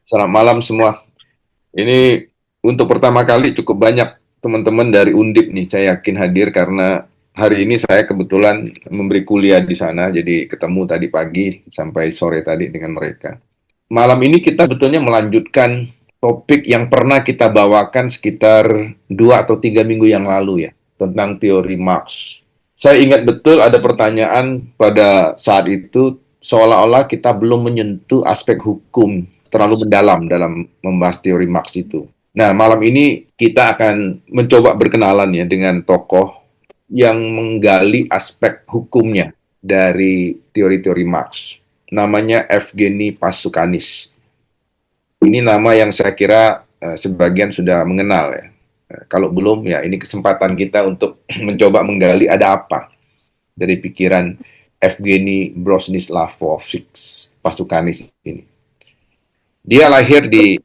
Selamat malam semua. Ini untuk pertama kali cukup banyak teman-teman dari Undip nih, saya yakin hadir karena hari ini saya kebetulan memberi kuliah di sana, jadi ketemu tadi pagi sampai sore tadi dengan mereka. Malam ini kita sebetulnya melanjutkan topik yang pernah kita bawakan sekitar 2 atau 3 minggu yang lalu ya, tentang teori Marx. Saya ingat betul ada pertanyaan pada saat itu, seolah-olah kita belum menyentuh aspek hukum terlalu mendalam dalam membahas teori Marx itu. Nah, malam ini kita akan mencoba berkenalan ya dengan tokoh yang menggali aspek hukumnya dari teori-teori Marx. Namanya Evgeny Pasukanis. Ini nama yang saya kira sebagian sudah mengenal ya. Kalau belum ya ini kesempatan kita untuk mencoba menggali ada apa dari pikiran Evgeny Bronislawovics Pasukanis ini. Dia lahir di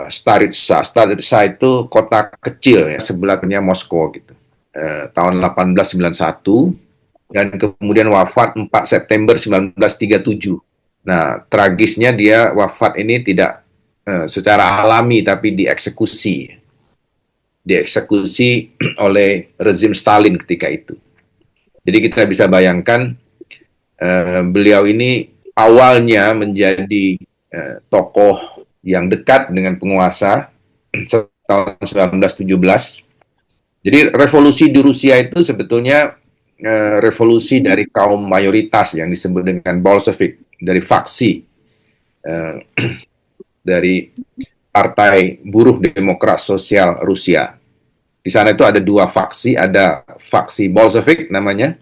Staritsa. Staritsa itu kota kecil ya, sebelahnya Moskow gitu. Tahun 1891 dan kemudian wafat 4 September 1937. Nah, tragisnya dia wafat ini tidak secara alami tapi dieksekusi. Dieksekusi oleh rezim Stalin ketika itu. Jadi kita bisa bayangkan beliau ini awalnya menjadi tokoh yang dekat dengan penguasa tahun 1917. Jadi revolusi di Rusia itu sebetulnya revolusi dari kaum mayoritas yang disebut dengan Bolshevik, dari faksi eh, dari Partai Buruh Demokrat Sosial Rusia. Di sana itu ada dua faksi, ada faksi Bolshevik namanya,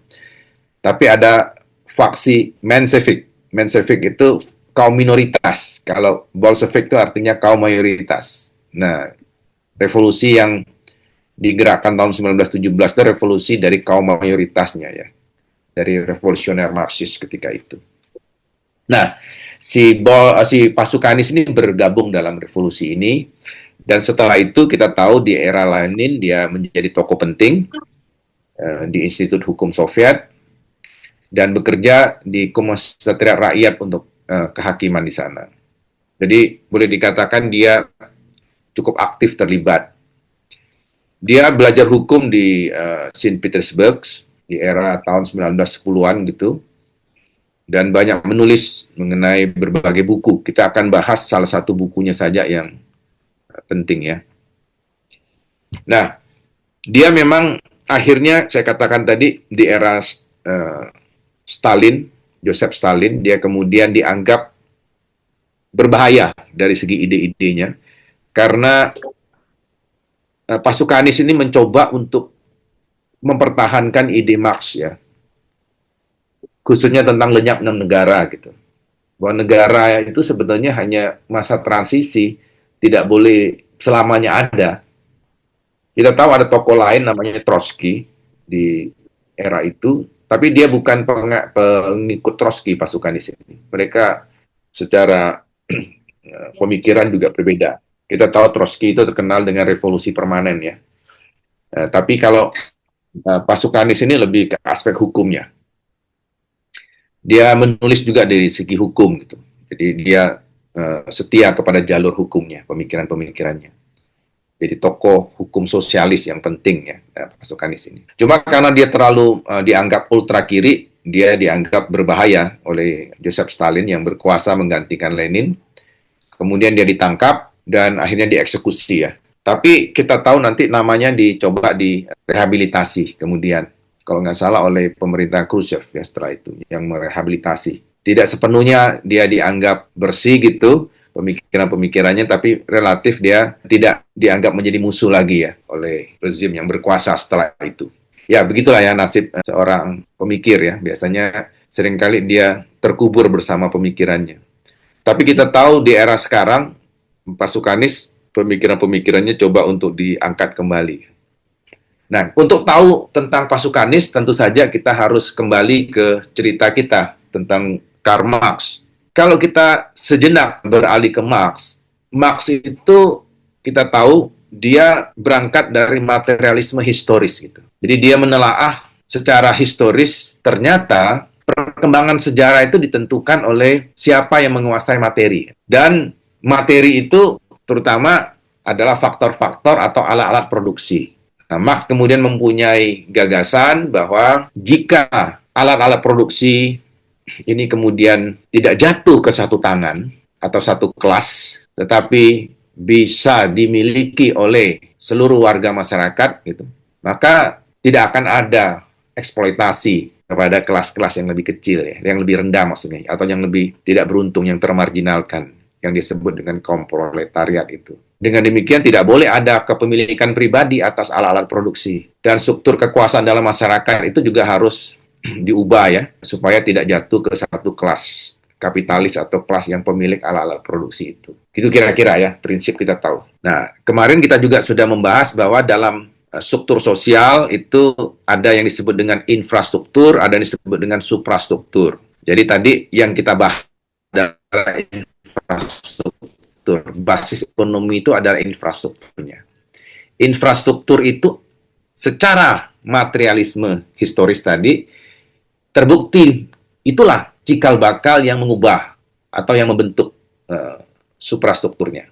tapi ada faksi Menshevik. Menshevik itu kaum minoritas. Kalau Bolshevik itu artinya kaum mayoritas. Nah, revolusi yang digerakkan tahun 1917 itu revolusi dari kaum mayoritasnya ya. Dari revolusioner Marxis ketika itu. Nah, si Pasukanis ini bergabung dalam revolusi ini dan setelah itu kita tahu di era Lenin dia menjadi tokoh penting di Institut Hukum Soviet dan bekerja di Sekretariat Rakyat untuk kehakiman di sana. Jadi boleh dikatakan dia cukup aktif terlibat. Dia belajar hukum di Saint Petersburg di era tahun 1910-an gitu dan banyak menulis mengenai berbagai buku. Kita akan bahas salah satu bukunya saja yang penting ya. Nah, dia memang akhirnya saya katakan tadi di era Stalin, Joseph Stalin, dia kemudian dianggap berbahaya dari segi ide-idenya karena Pasukanis ini mencoba untuk mempertahankan ide Marx ya, khususnya tentang lenyap enam negara gitu. Bahwa negara itu sebetulnya hanya masa transisi, tidak boleh selamanya ada. Kita tahu ada tokoh lain namanya Trotsky di era itu, tapi dia bukan pengikut Trotsky pasukan di sini. Mereka secara pemikiran juga berbeda. Kita tahu Trotsky itu terkenal dengan revolusi permanen ya. Tapi kalau Pasukanis ini lebih ke aspek hukumnya. Dia menulis juga dari segi hukum gitu. Jadi dia setia kepada jalur hukumnya, pemikiran-pemikirannya. Jadi tokoh hukum sosialis yang penting ya Pasukanis ini. Cuma karena dia terlalu dianggap ultra kiri, dia dianggap berbahaya oleh Joseph Stalin yang berkuasa menggantikan Lenin. Kemudian dia ditangkap dan akhirnya dieksekusi ya. Tapi kita tahu nanti namanya dicoba direhabilitasi kemudian. Kalau nggak salah oleh pemerintah Khrushchev ya setelah itu yang merehabilitasi. Tidak sepenuhnya dia dianggap bersih gitu pemikiran-pemikirannya, tapi relatif dia tidak dianggap menjadi musuh lagi ya oleh rezim yang berkuasa setelah itu. Ya begitulah ya nasib seorang pemikir ya. Biasanya seringkali dia terkubur bersama pemikirannya. Tapi kita tahu di era sekarang Pasukanis pemikiran-pemikirannya coba untuk diangkat kembali. Nah, untuk tahu tentang Pasukanis, tentu saja kita harus kembali ke cerita kita tentang Karl Marx. Kalau kita sejenak beralih ke Marx, Marx itu kita tahu dia berangkat dari materialisme historis gitu. Jadi dia menelaah secara historis ternyata perkembangan sejarah itu ditentukan oleh siapa yang menguasai materi. Dan materi itu terutama adalah faktor-faktor atau alat-alat produksi. Nah, Marx kemudian mempunyai gagasan bahwa jika alat-alat produksi ini kemudian tidak jatuh ke satu tangan atau satu kelas, tetapi bisa dimiliki oleh seluruh warga masyarakat, gitu, maka tidak akan ada eksploitasi kepada kelas-kelas yang lebih kecil, ya, yang lebih rendah maksudnya, atau yang lebih tidak beruntung, yang termarginalkan, yang disebut dengan kaum proletariat itu. Dengan demikian tidak boleh ada kepemilikan pribadi atas alat-alat produksi, dan struktur kekuasaan dalam masyarakat itu juga harus diubah, ya, supaya tidak jatuh ke satu kelas kapitalis atau kelas yang pemilik alat-alat produksi itu. Itu kira-kira ya prinsip kita tahu. Nah, kemarin kita juga sudah membahas bahwa dalam struktur sosial itu ada yang disebut dengan infrastruktur, ada yang disebut dengan suprastruktur. Jadi tadi yang kita bahas adalah infrastruktur. Basis ekonomi itu adalah infrastrukturnya. Infrastruktur itu secara materialisme historis tadi terbukti itulah cikal bakal yang mengubah atau yang membentuk suprastrukturnya.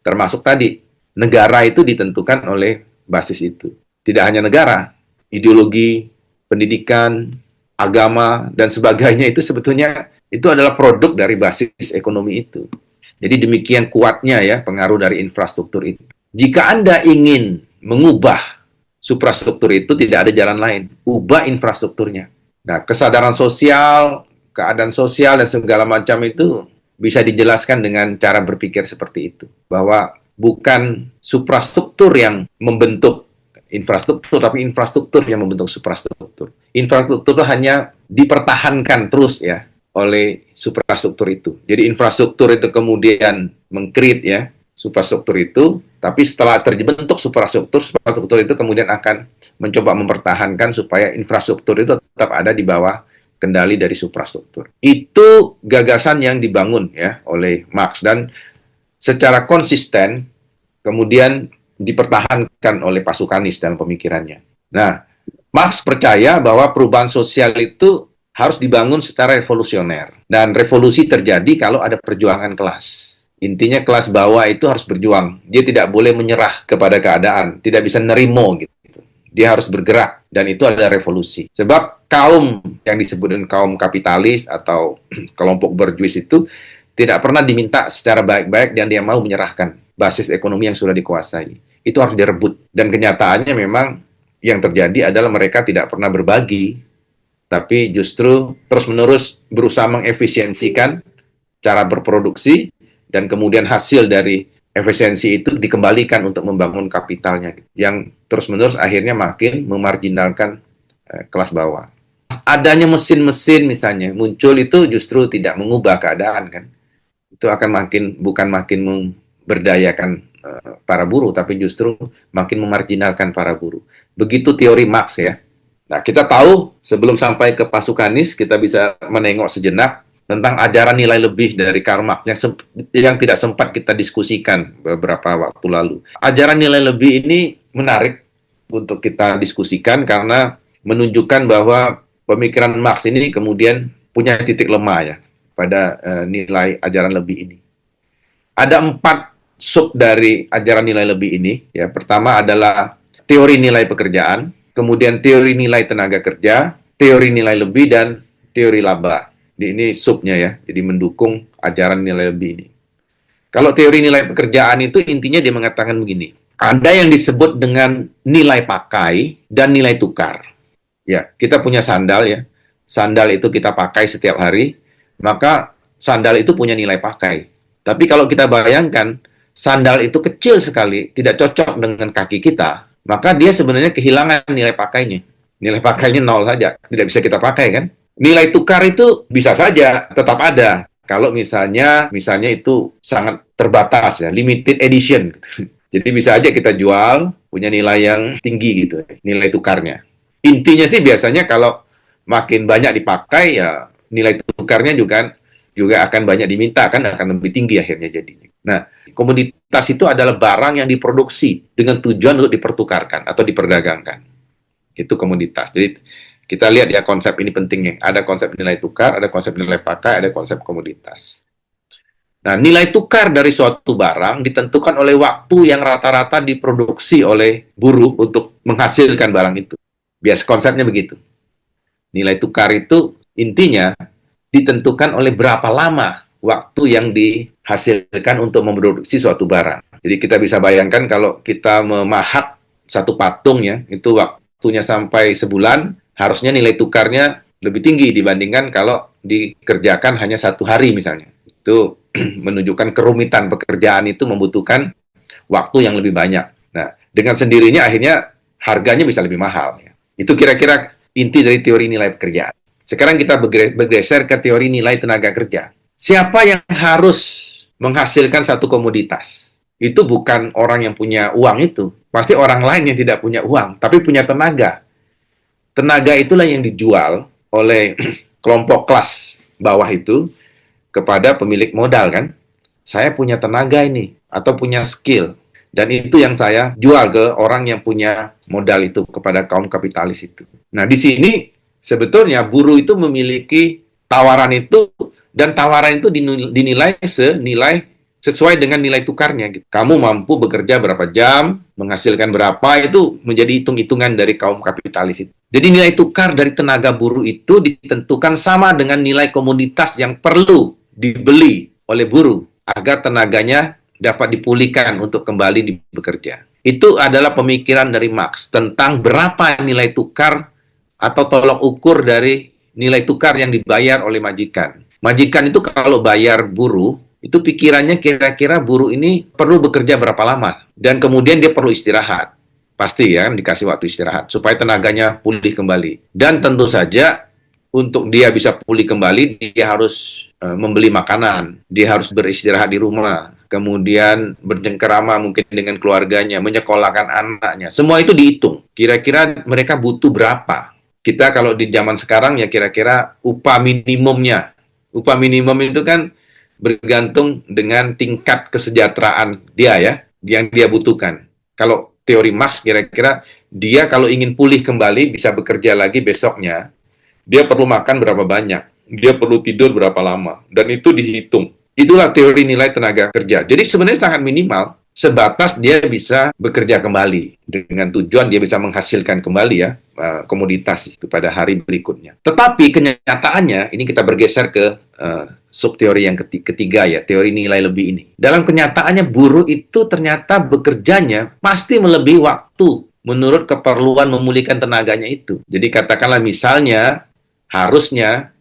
Termasuk tadi, negara itu ditentukan oleh basis itu. Tidak hanya negara, ideologi, pendidikan, agama, dan sebagainya itu sebetulnya itu adalah produk dari basis ekonomi itu. Jadi demikian kuatnya ya pengaruh dari infrastruktur itu. Jika Anda ingin mengubah suprastruktur itu, tidak ada jalan lain. Ubah infrastrukturnya. Nah, kesadaran sosial, keadaan sosial, dan segala macam itu bisa dijelaskan dengan cara berpikir seperti itu. Bahwa bukan suprastruktur yang membentuk infrastruktur, tapi infrastruktur yang membentuk suprastruktur. Infrastruktur itu hanya dipertahankan terus ya oleh suprastruktur itu. Jadi infrastruktur itu kemudian meng-create ya suprastruktur itu, tapi setelah terbentuk suprastruktur itu kemudian akan mencoba mempertahankan supaya infrastruktur itu tetap ada di bawah kendali dari suprastruktur. Itu gagasan yang dibangun ya oleh Marx dan secara konsisten kemudian dipertahankan oleh Pasukanis dalam pemikirannya. Nah, Marx percaya bahwa perubahan sosial itu harus dibangun secara revolusioner. Dan revolusi terjadi kalau ada perjuangan kelas. Intinya kelas bawah itu harus berjuang. Dia tidak boleh menyerah kepada keadaan. Tidak bisa nerimo gitu. Dia harus bergerak. Dan itu adalah revolusi. Sebab kaum yang disebut dengan kaum kapitalis atau kelompok berjuis itu tidak pernah diminta secara baik-baik dan dia mau menyerahkan basis ekonomi yang sudah dikuasai. Itu harus direbut. Dan kenyataannya memang yang terjadi adalah mereka tidak pernah berbagi, tapi justru terus-menerus berusaha mengefisiensikan cara berproduksi, dan kemudian hasil dari efisiensi itu dikembalikan untuk membangun kapitalnya, yang terus-menerus akhirnya makin memarginalkan kelas bawah. Adanya mesin-mesin misalnya muncul itu justru tidak mengubah keadaan kan. Itu akan bukan makin memberdayakan para buruh, tapi justru makin memarginalkan para buruh. Begitu teori Marx ya. Nah, kita tahu sebelum sampai ke Pasukanis, kita bisa menengok sejenak tentang ajaran nilai lebih dari Karl Marx yang tidak sempat kita diskusikan beberapa waktu lalu. Ajaran nilai lebih ini menarik untuk kita diskusikan karena menunjukkan bahwa pemikiran Marx ini kemudian punya titik lemah ya pada nilai ajaran lebih ini. Ada 4 sub dari ajaran nilai lebih ini. Ya, pertama adalah teori nilai pekerjaan, kemudian teori nilai tenaga kerja, teori nilai lebih, dan teori laba. Ini subnya ya, jadi mendukung ajaran nilai lebih ini. Kalau teori nilai pekerjaan itu intinya dia mengatakan begini, ada yang disebut dengan nilai pakai dan nilai tukar. Ya, kita punya sandal ya, sandal itu kita pakai setiap hari, maka sandal itu punya nilai pakai. Tapi kalau kita bayangkan, sandal itu kecil sekali, tidak cocok dengan kaki kita, maka dia sebenarnya kehilangan nilai pakainya. Nilai pakainya 0 saja, tidak bisa kita pakai kan? Nilai tukar itu bisa saja tetap ada. Kalau misalnya itu sangat terbatas ya, limited edition. Jadi bisa aja kita jual, punya nilai yang tinggi gitu, nilai tukarnya. Intinya sih biasanya kalau makin banyak dipakai ya nilai tukarnya juga akan banyak diminta, kan akan lebih tinggi akhirnya jadinya. Nah, komoditas itu adalah barang yang diproduksi dengan tujuan untuk dipertukarkan atau diperdagangkan. Itu komoditas. Jadi kita lihat ya konsep ini pentingnya. Ada konsep nilai tukar, ada konsep nilai pakai, ada konsep komoditas. Nah, nilai tukar dari suatu barang ditentukan oleh waktu yang rata-rata diproduksi oleh buruh untuk menghasilkan barang itu. Bias konsepnya begitu. Nilai tukar itu intinya ditentukan oleh berapa lama waktu yang dihasilkan untuk memproduksi suatu barang. Jadi kita bisa bayangkan kalau kita memahat satu patung ya, itu waktunya sampai sebulan, harusnya nilai tukarnya lebih tinggi dibandingkan kalau dikerjakan hanya 1 hari misalnya. Itu menunjukkan kerumitan pekerjaan itu membutuhkan waktu yang lebih banyak. Nah, dengan sendirinya akhirnya harganya bisa lebih mahal. Ya. Itu kira-kira inti dari teori nilai pekerjaan. Sekarang kita bergeser ke teori nilai tenaga kerja. Siapa yang harus menghasilkan satu komoditas? Itu bukan orang yang punya uang itu. Pasti orang lain yang tidak punya uang, tapi punya tenaga. Tenaga itulah yang dijual oleh kelompok kelas bawah itu kepada pemilik modal kan. Saya punya tenaga ini, atau punya skill. Dan itu yang saya jual ke orang yang punya modal itu, kepada kaum kapitalis itu. Nah, di sini sebetulnya buruh itu memiliki tawaran itu, dan tawaran itu dinilai sesuai dengan nilai tukarnya. Gitu. Kamu mampu bekerja berapa jam, menghasilkan berapa, itu menjadi hitung-hitungan dari kaum kapitalis itu. Jadi nilai tukar dari tenaga buruh itu ditentukan sama dengan nilai komoditas yang perlu dibeli oleh buruh agar tenaganya dapat dipulihkan untuk kembali bekerja. Itu adalah pemikiran dari Marx tentang berapa nilai tukar atau tolok ukur dari nilai tukar yang dibayar oleh majikan. Majikan itu kalau bayar buruh, itu pikirannya kira-kira buruh ini perlu bekerja berapa lama. Dan kemudian dia perlu istirahat. Pasti ya, dikasih waktu istirahat supaya tenaganya pulih kembali. Dan tentu saja untuk dia bisa pulih kembali, dia harus membeli makanan, dia harus beristirahat di rumah, kemudian bercengkerama mungkin dengan keluarganya, menyekolahkan anaknya. Semua itu dihitung. Kira-kira mereka butuh berapa? Kita kalau di zaman sekarang ya kira-kira upah minimumnya. Upah minimum itu kan bergantung dengan tingkat kesejahteraan dia ya, yang dia butuhkan. Kalau teori Marx kira-kira dia kalau ingin pulih kembali, bisa bekerja lagi besoknya, dia perlu makan berapa banyak, dia perlu tidur berapa lama, dan itu dihitung. Itulah teori nilai tenaga kerja. Jadi sebenarnya sangat minimal, sebatas dia bisa bekerja kembali, dengan tujuan dia bisa menghasilkan kembali ya komoditas itu pada hari berikutnya. Tetapi kenyataannya, ini kita bergeser ke subteori yang ketiga ya, teori nilai lebih ini. Dalam kenyataannya buruh itu ternyata bekerjanya pasti melebihi waktu menurut keperluan memulihkan tenaganya itu. Jadi katakanlah misalnya harusnya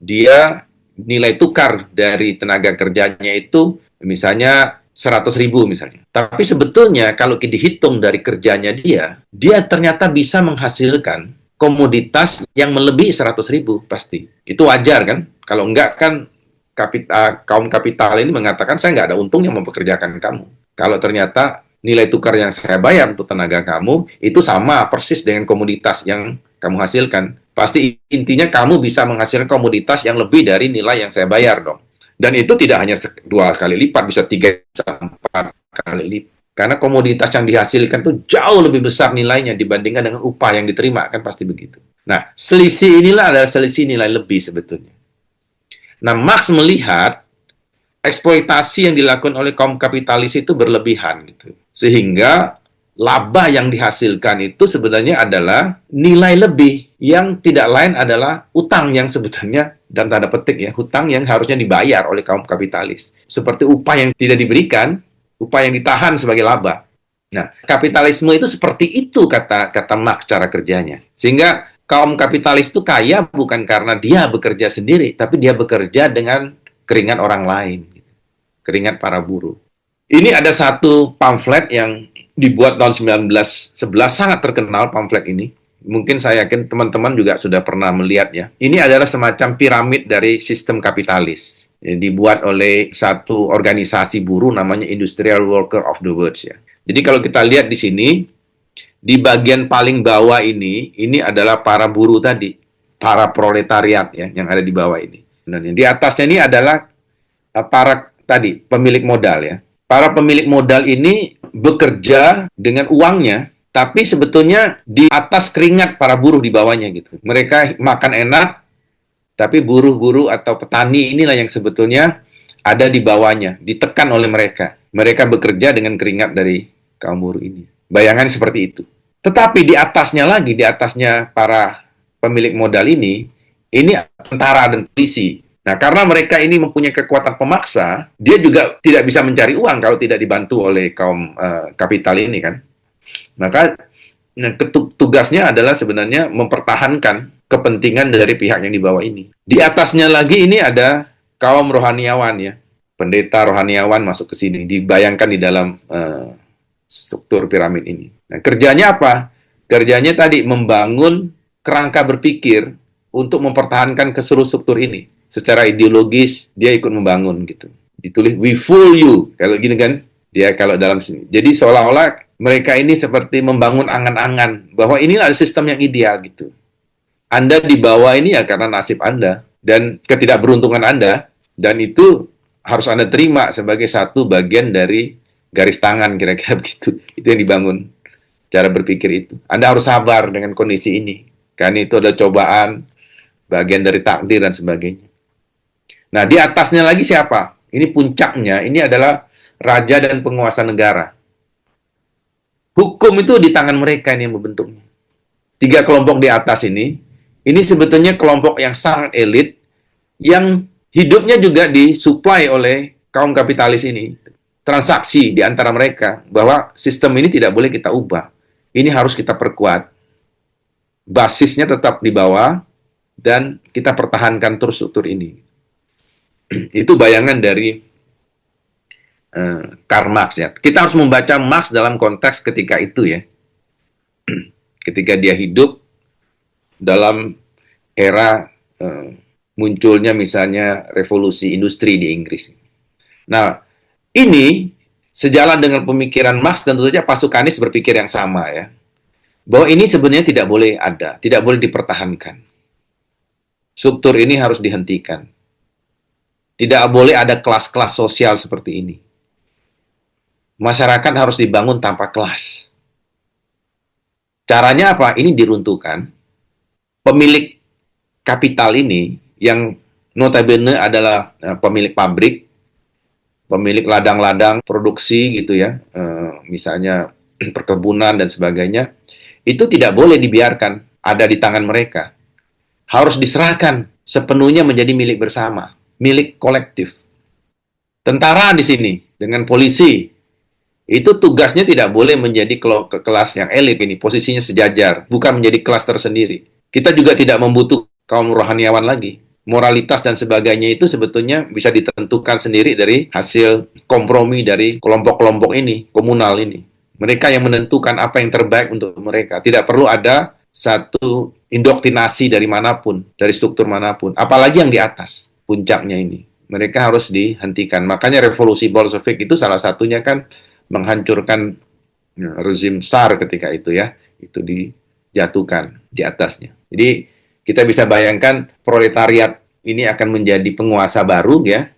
dia nilai tukar dari tenaga kerjanya itu misalnya 100.000 misalnya. Tapi sebetulnya kalau dihitung dari kerjanya dia ternyata bisa menghasilkan komoditas yang melebihi 100.000 pasti. Itu wajar kan? Kalau enggak kan kaum kapital ini mengatakan saya nggak ada untungnya mempekerjakan kamu. Kalau ternyata nilai tukar yang saya bayar untuk tenaga kamu itu sama persis dengan komoditas yang kamu hasilkan. Pasti intinya kamu bisa menghasilkan komoditas yang lebih dari nilai yang saya bayar dong. Dan itu tidak hanya 2 kali lipat, bisa 3-4 kali lipat. Karena komoditas yang dihasilkan itu jauh lebih besar nilainya dibandingkan dengan upah yang diterima, kan pasti begitu. Nah, selisih inilah adalah selisih nilai lebih sebetulnya. Nah, Marx melihat eksploitasi yang dilakukan oleh kaum kapitalis itu berlebihan gitu. Sehingga laba yang dihasilkan itu sebenarnya adalah nilai lebih yang tidak lain adalah utang yang sebetulnya dan tanda petik ya, hutang yang harusnya dibayar oleh kaum kapitalis. Seperti upah yang tidak diberikan, upah yang ditahan sebagai laba. Nah, kapitalisme itu seperti itu kata Marx cara kerjanya. Sehingga kaum kapitalis itu kaya bukan karena dia bekerja sendiri, tapi dia bekerja dengan keringat orang lain, keringat para buruh. Ini ada satu pamflet yang dibuat tahun 1911, sangat terkenal pamflet ini. Mungkin saya yakin teman-teman juga sudah pernah melihat ya. Ini adalah semacam piramid dari sistem kapitalis. Dibuat oleh satu organisasi buruh namanya Industrial Worker of the World ya. Jadi kalau kita lihat di sini, di bagian paling bawah ini adalah para buruh tadi, para proletariat ya, yang ada di bawah ini. Dan di atasnya ini adalah para tadi pemilik modal ya. Para pemilik modal ini bekerja dengan uangnya, tapi sebetulnya di atas keringat para buruh di bawahnya gitu. Mereka makan enak, tapi buruh-buruh atau petani inilah yang sebetulnya ada di bawahnya, ditekan oleh mereka. Mereka bekerja dengan keringat dari kaum buruh ini. Bayangan seperti itu. Tetapi di atasnya lagi, di atasnya para pemilik modal ini tentara dan polisi. Nah, karena mereka ini mempunyai kekuatan pemaksa, dia juga tidak bisa mencari uang kalau tidak dibantu oleh kaum kapital ini kan. Maka tugasnya adalah sebenarnya mempertahankan kepentingan dari pihak yang di bawah ini. Di atasnya lagi ini ada kaum rohaniawan ya, pendeta rohaniawan masuk ke sini, dibayangkan di dalam struktur piramid ini. Nah, kerjanya apa? Kerjanya tadi membangun kerangka berpikir untuk mempertahankan keseluruh struktur ini. Secara ideologis dia ikut membangun gitu. Ditulis we fool you kalau gini kan. Dia kalau dalam sini. Jadi seolah-olah mereka ini seperti membangun angan-angan bahwa inilah sistem yang ideal gitu. Anda di bawah ini ya karena nasib Anda dan ketidakberuntungan Anda, dan itu harus Anda terima sebagai satu bagian dari garis tangan kira-kira begitu. Itu yang dibangun cara berpikir itu. Anda harus sabar dengan kondisi ini. Karena itu ada cobaan, bagian dari takdir dan sebagainya. Nah, di atasnya lagi siapa? Ini puncaknya, ini adalah raja dan penguasa negara. Hukum itu di tangan mereka ini yang membentuknya. 3 kelompok di atas ini sebetulnya kelompok yang sangat elit, yang hidupnya juga disuplai oleh kaum kapitalis ini. Transaksi di antara mereka, bahwa sistem ini tidak boleh kita ubah. Ini harus kita perkuat. Basisnya tetap di bawah, dan kita pertahankan terus struktur ini. Itu bayangan dari Karl Marx ya. Kita harus membaca Marx dalam konteks ketika itu ya. Ketika dia hidup dalam era munculnya misalnya revolusi industri di Inggris. Nah, ini sejalan dengan pemikiran Marx, tentu saja pasukanis berpikir yang sama ya. Bahwa ini sebenarnya tidak boleh ada, tidak boleh dipertahankan. Struktur ini harus dihentikan. Tidak boleh ada kelas-kelas sosial seperti ini. Masyarakat harus dibangun tanpa kelas. Caranya apa? Ini diruntuhkan. Pemilik kapital ini, yang notabene adalah pemilik pabrik, pemilik ladang-ladang produksi gitu ya, misalnya perkebunan dan sebagainya, itu tidak boleh dibiarkan ada di tangan mereka. Harus diserahkan sepenuhnya menjadi milik bersama, milik kolektif. Tentara di sini dengan polisi itu tugasnya tidak boleh menjadi kelas yang elit ini, posisinya sejajar, bukan menjadi kelas tersendiri. Kita juga tidak membutuhkan kaum rohaniawan lagi. Moralitas dan sebagainya itu sebetulnya bisa ditentukan sendiri dari hasil kompromi dari kelompok-kelompok ini, komunal ini. Mereka yang menentukan apa yang terbaik untuk mereka. Tidak perlu ada satu indoktrinasi dari manapun, dari struktur manapun. Apalagi yang di atas, puncaknya ini. Mereka harus dihentikan. Makanya revolusi Bolshevik itu salah satunya kan menghancurkan rezim Tsar ketika itu ya. Itu dijatuhkan di atasnya. Jadi kita bisa bayangkan proletariat ini akan menjadi penguasa baru ya.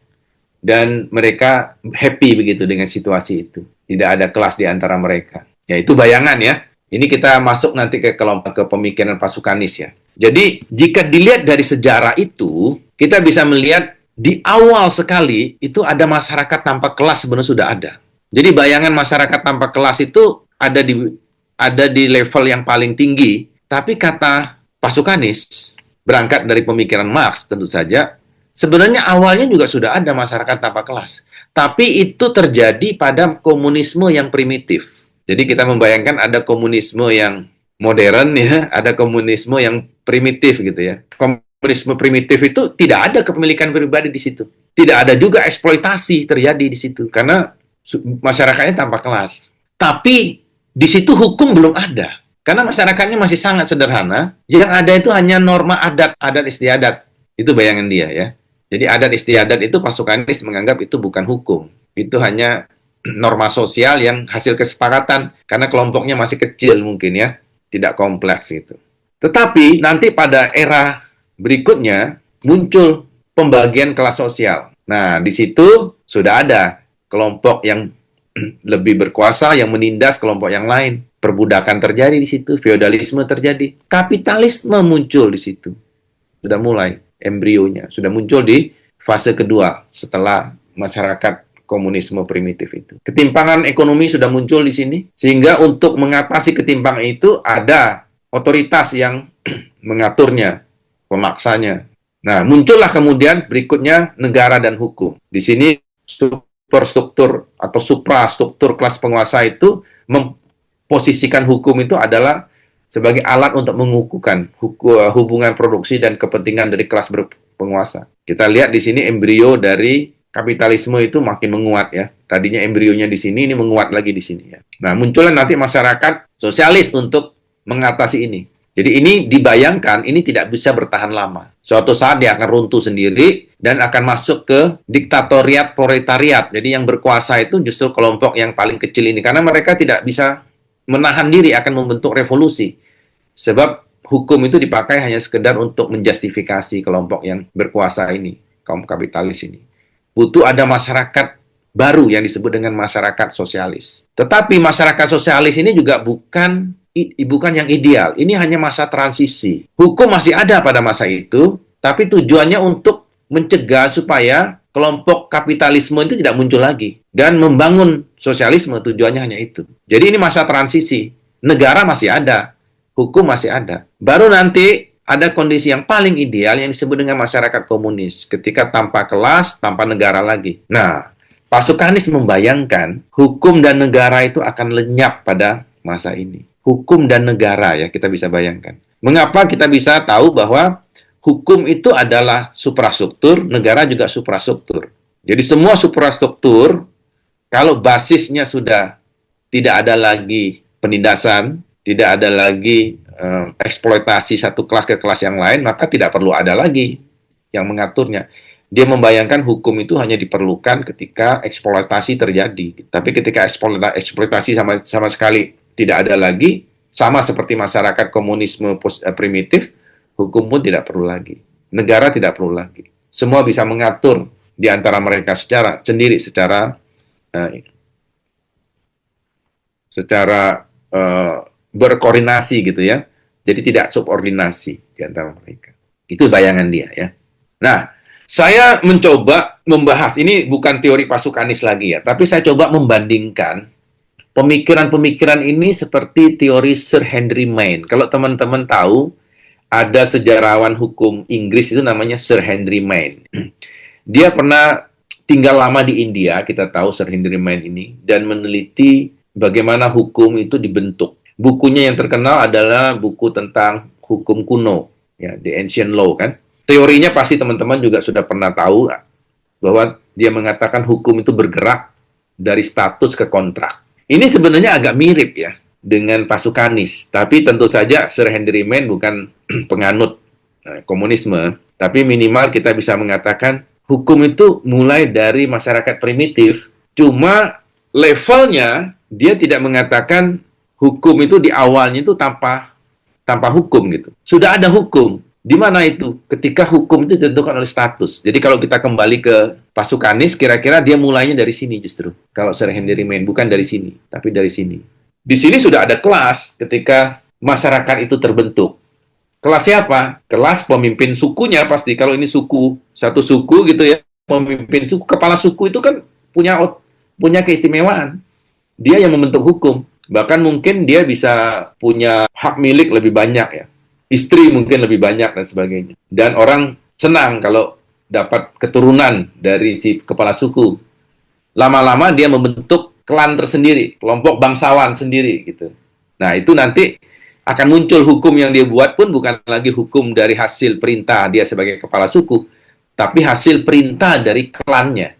Dan mereka happy begitu dengan situasi itu. Tidak ada kelas di antara mereka. Ya itu bayangan ya. Ini kita masuk nanti ke kelompok ke pemikiran pasukanis ya. Jadi jika dilihat dari sejarah itu, kita bisa melihat di awal sekali itu ada masyarakat tanpa kelas sebenarnya sudah ada. Jadi bayangan masyarakat tanpa kelas itu ada di level yang paling tinggi, tapi kata pasukanis berangkat dari pemikiran Marx tentu saja, sebenarnya awalnya juga sudah ada masyarakat tanpa kelas. Tapi itu terjadi pada komunisme yang primitif. Jadi kita membayangkan ada komunisme yang modern ya, ada komunisme yang primitif gitu ya. Komunisme primitif itu tidak ada kepemilikan pribadi di situ. Tidak ada juga eksploitasi terjadi di situ karena masyarakatnya tanpa kelas. Tapi di situ hukum belum ada. Karena masyarakatnya masih sangat sederhana. Yang ada itu hanya norma adat istiadat. Itu bayangan dia ya. Jadi adat istiadat itu pasukanis menganggap itu bukan hukum. Itu hanya norma sosial yang hasil kesepakatan. Karena kelompoknya masih kecil mungkin ya. Tidak kompleks gitu. Tetapi nanti pada era berikutnya muncul pembagian kelas sosial. Nah, di situ sudah ada kelompok yang lebih berkuasa yang menindas kelompok yang lain. Perbudakan terjadi di situ, feodalisme terjadi, kapitalisme muncul di situ. Sudah mulai embrionya, sudah muncul di fase kedua setelah masyarakat komunisme primitif itu. Ketimpangan ekonomi sudah muncul di sini, sehingga untuk mengatasi ketimpangan itu ada otoritas yang mengaturnya, pemaksanya. Nah, muncullah kemudian berikutnya negara dan hukum. Di sini superstruktur atau suprastruktur kelas penguasa itu memposisikan hukum itu adalah sebagai alat untuk mengukuhkan hubungan produksi dan kepentingan dari kelas penguasa. Kita lihat di sini embrio dari kapitalisme itu makin menguat ya. Tadinya embrionya di sini, ini menguat lagi di sini ya. Nah, munculnya nanti masyarakat sosialis untuk mengatasi ini. Jadi ini dibayangkan ini tidak bisa bertahan lama. Suatu saat dia akan runtuh sendiri dan akan masuk ke diktatoriat proletariat. Jadi yang berkuasa itu justru kelompok yang paling kecil ini karena mereka tidak bisa menahan diri akan membentuk revolusi. Sebab hukum itu dipakai hanya sekedar untuk menjustifikasi kelompok yang berkuasa ini, kaum kapitalis ini. Butuh ada masyarakat baru yang disebut dengan masyarakat sosialis. Tetapi masyarakat sosialis ini juga bukan yang ideal. Ini hanya masa transisi. Hukum masih ada pada masa itu, tapi tujuannya untuk mencegah supaya kelompok kapitalisme itu tidak muncul lagi. Dan membangun sosialisme tujuannya hanya itu. Jadi ini masa transisi. Negara masih ada, hukum masih ada. Baru nanti ada kondisi yang paling ideal yang disebut dengan masyarakat komunis. Ketika tanpa kelas, tanpa negara lagi. Nah, Pak Sukarnis membayangkan hukum dan negara itu akan lenyap pada masa ini. Hukum dan negara ya kita bisa bayangkan. Mengapa kita bisa tahu bahwa hukum itu adalah suprastruktur, negara juga suprastruktur. Jadi semua suprastruktur kalau basisnya sudah tidak ada lagi penindasan, tidak ada lagi eksploitasi satu kelas ke kelas yang lain, maka tidak perlu ada lagi yang mengaturnya. Dia membayangkan hukum itu hanya diperlukan ketika eksploitasi terjadi. Tapi ketika eksploitasi sama sekali tidak ada lagi, sama seperti masyarakat komunisme primitif, hukum pun tidak perlu lagi. Negara tidak perlu lagi. Semua bisa mengatur di antara mereka secara berkoordinasi gitu ya. Jadi tidak subordinasi di antara mereka. Itu bayangan dia ya. Nah, saya mencoba membahas, ini bukan teori Pak Sukarnis lagi ya, tapi saya coba membandingkan pemikiran-pemikiran ini seperti teori Sir Henry Maine. Kalau teman-teman tahu, ada sejarawan hukum Inggris itu namanya Sir Henry Maine. Dia pernah tinggal lama di India, kita tahu Sir Henry Maine ini, dan meneliti bagaimana hukum itu dibentuk. Bukunya yang terkenal adalah buku tentang hukum kuno, ya, The Ancient Law kan. Teorinya pasti teman-teman juga sudah pernah tahu bahwa dia mengatakan hukum itu bergerak dari status ke kontrak. Ini sebenarnya agak mirip ya dengan Pak Sukarnis, tapi tentu saja Sir Henry Maine bukan penganut komunisme, tapi minimal kita bisa mengatakan hukum itu mulai dari masyarakat primitif, cuma levelnya dia tidak mengatakan hukum itu di awalnya itu tanpa hukum gitu. Sudah ada hukum. Di mana itu? Ketika hukum itu ditentukan oleh status. Jadi kalau kita kembali ke Pak Sukarnis, kira-kira dia mulainya dari sini justru. Kalau Sir Henry Maine, bukan dari sini, tapi dari sini. Di sini sudah ada kelas ketika masyarakat itu terbentuk. Kelas siapa? Kelas pemimpin sukunya pasti. Kalau ini suku, satu suku gitu ya, pemimpin suku, kepala suku itu kan punya keistimewaan. Dia yang membentuk hukum. Bahkan mungkin dia bisa punya hak milik lebih banyak ya. Istri mungkin lebih banyak dan sebagainya. Dan orang senang kalau dapat keturunan dari si kepala suku. Lama-lama dia membentuk klan tersendiri, kelompok bangsawan sendiri gitu. Nah, itu nanti akan muncul hukum yang dia buat pun bukan lagi hukum dari hasil perintah dia sebagai kepala suku, tapi hasil perintah dari klannya,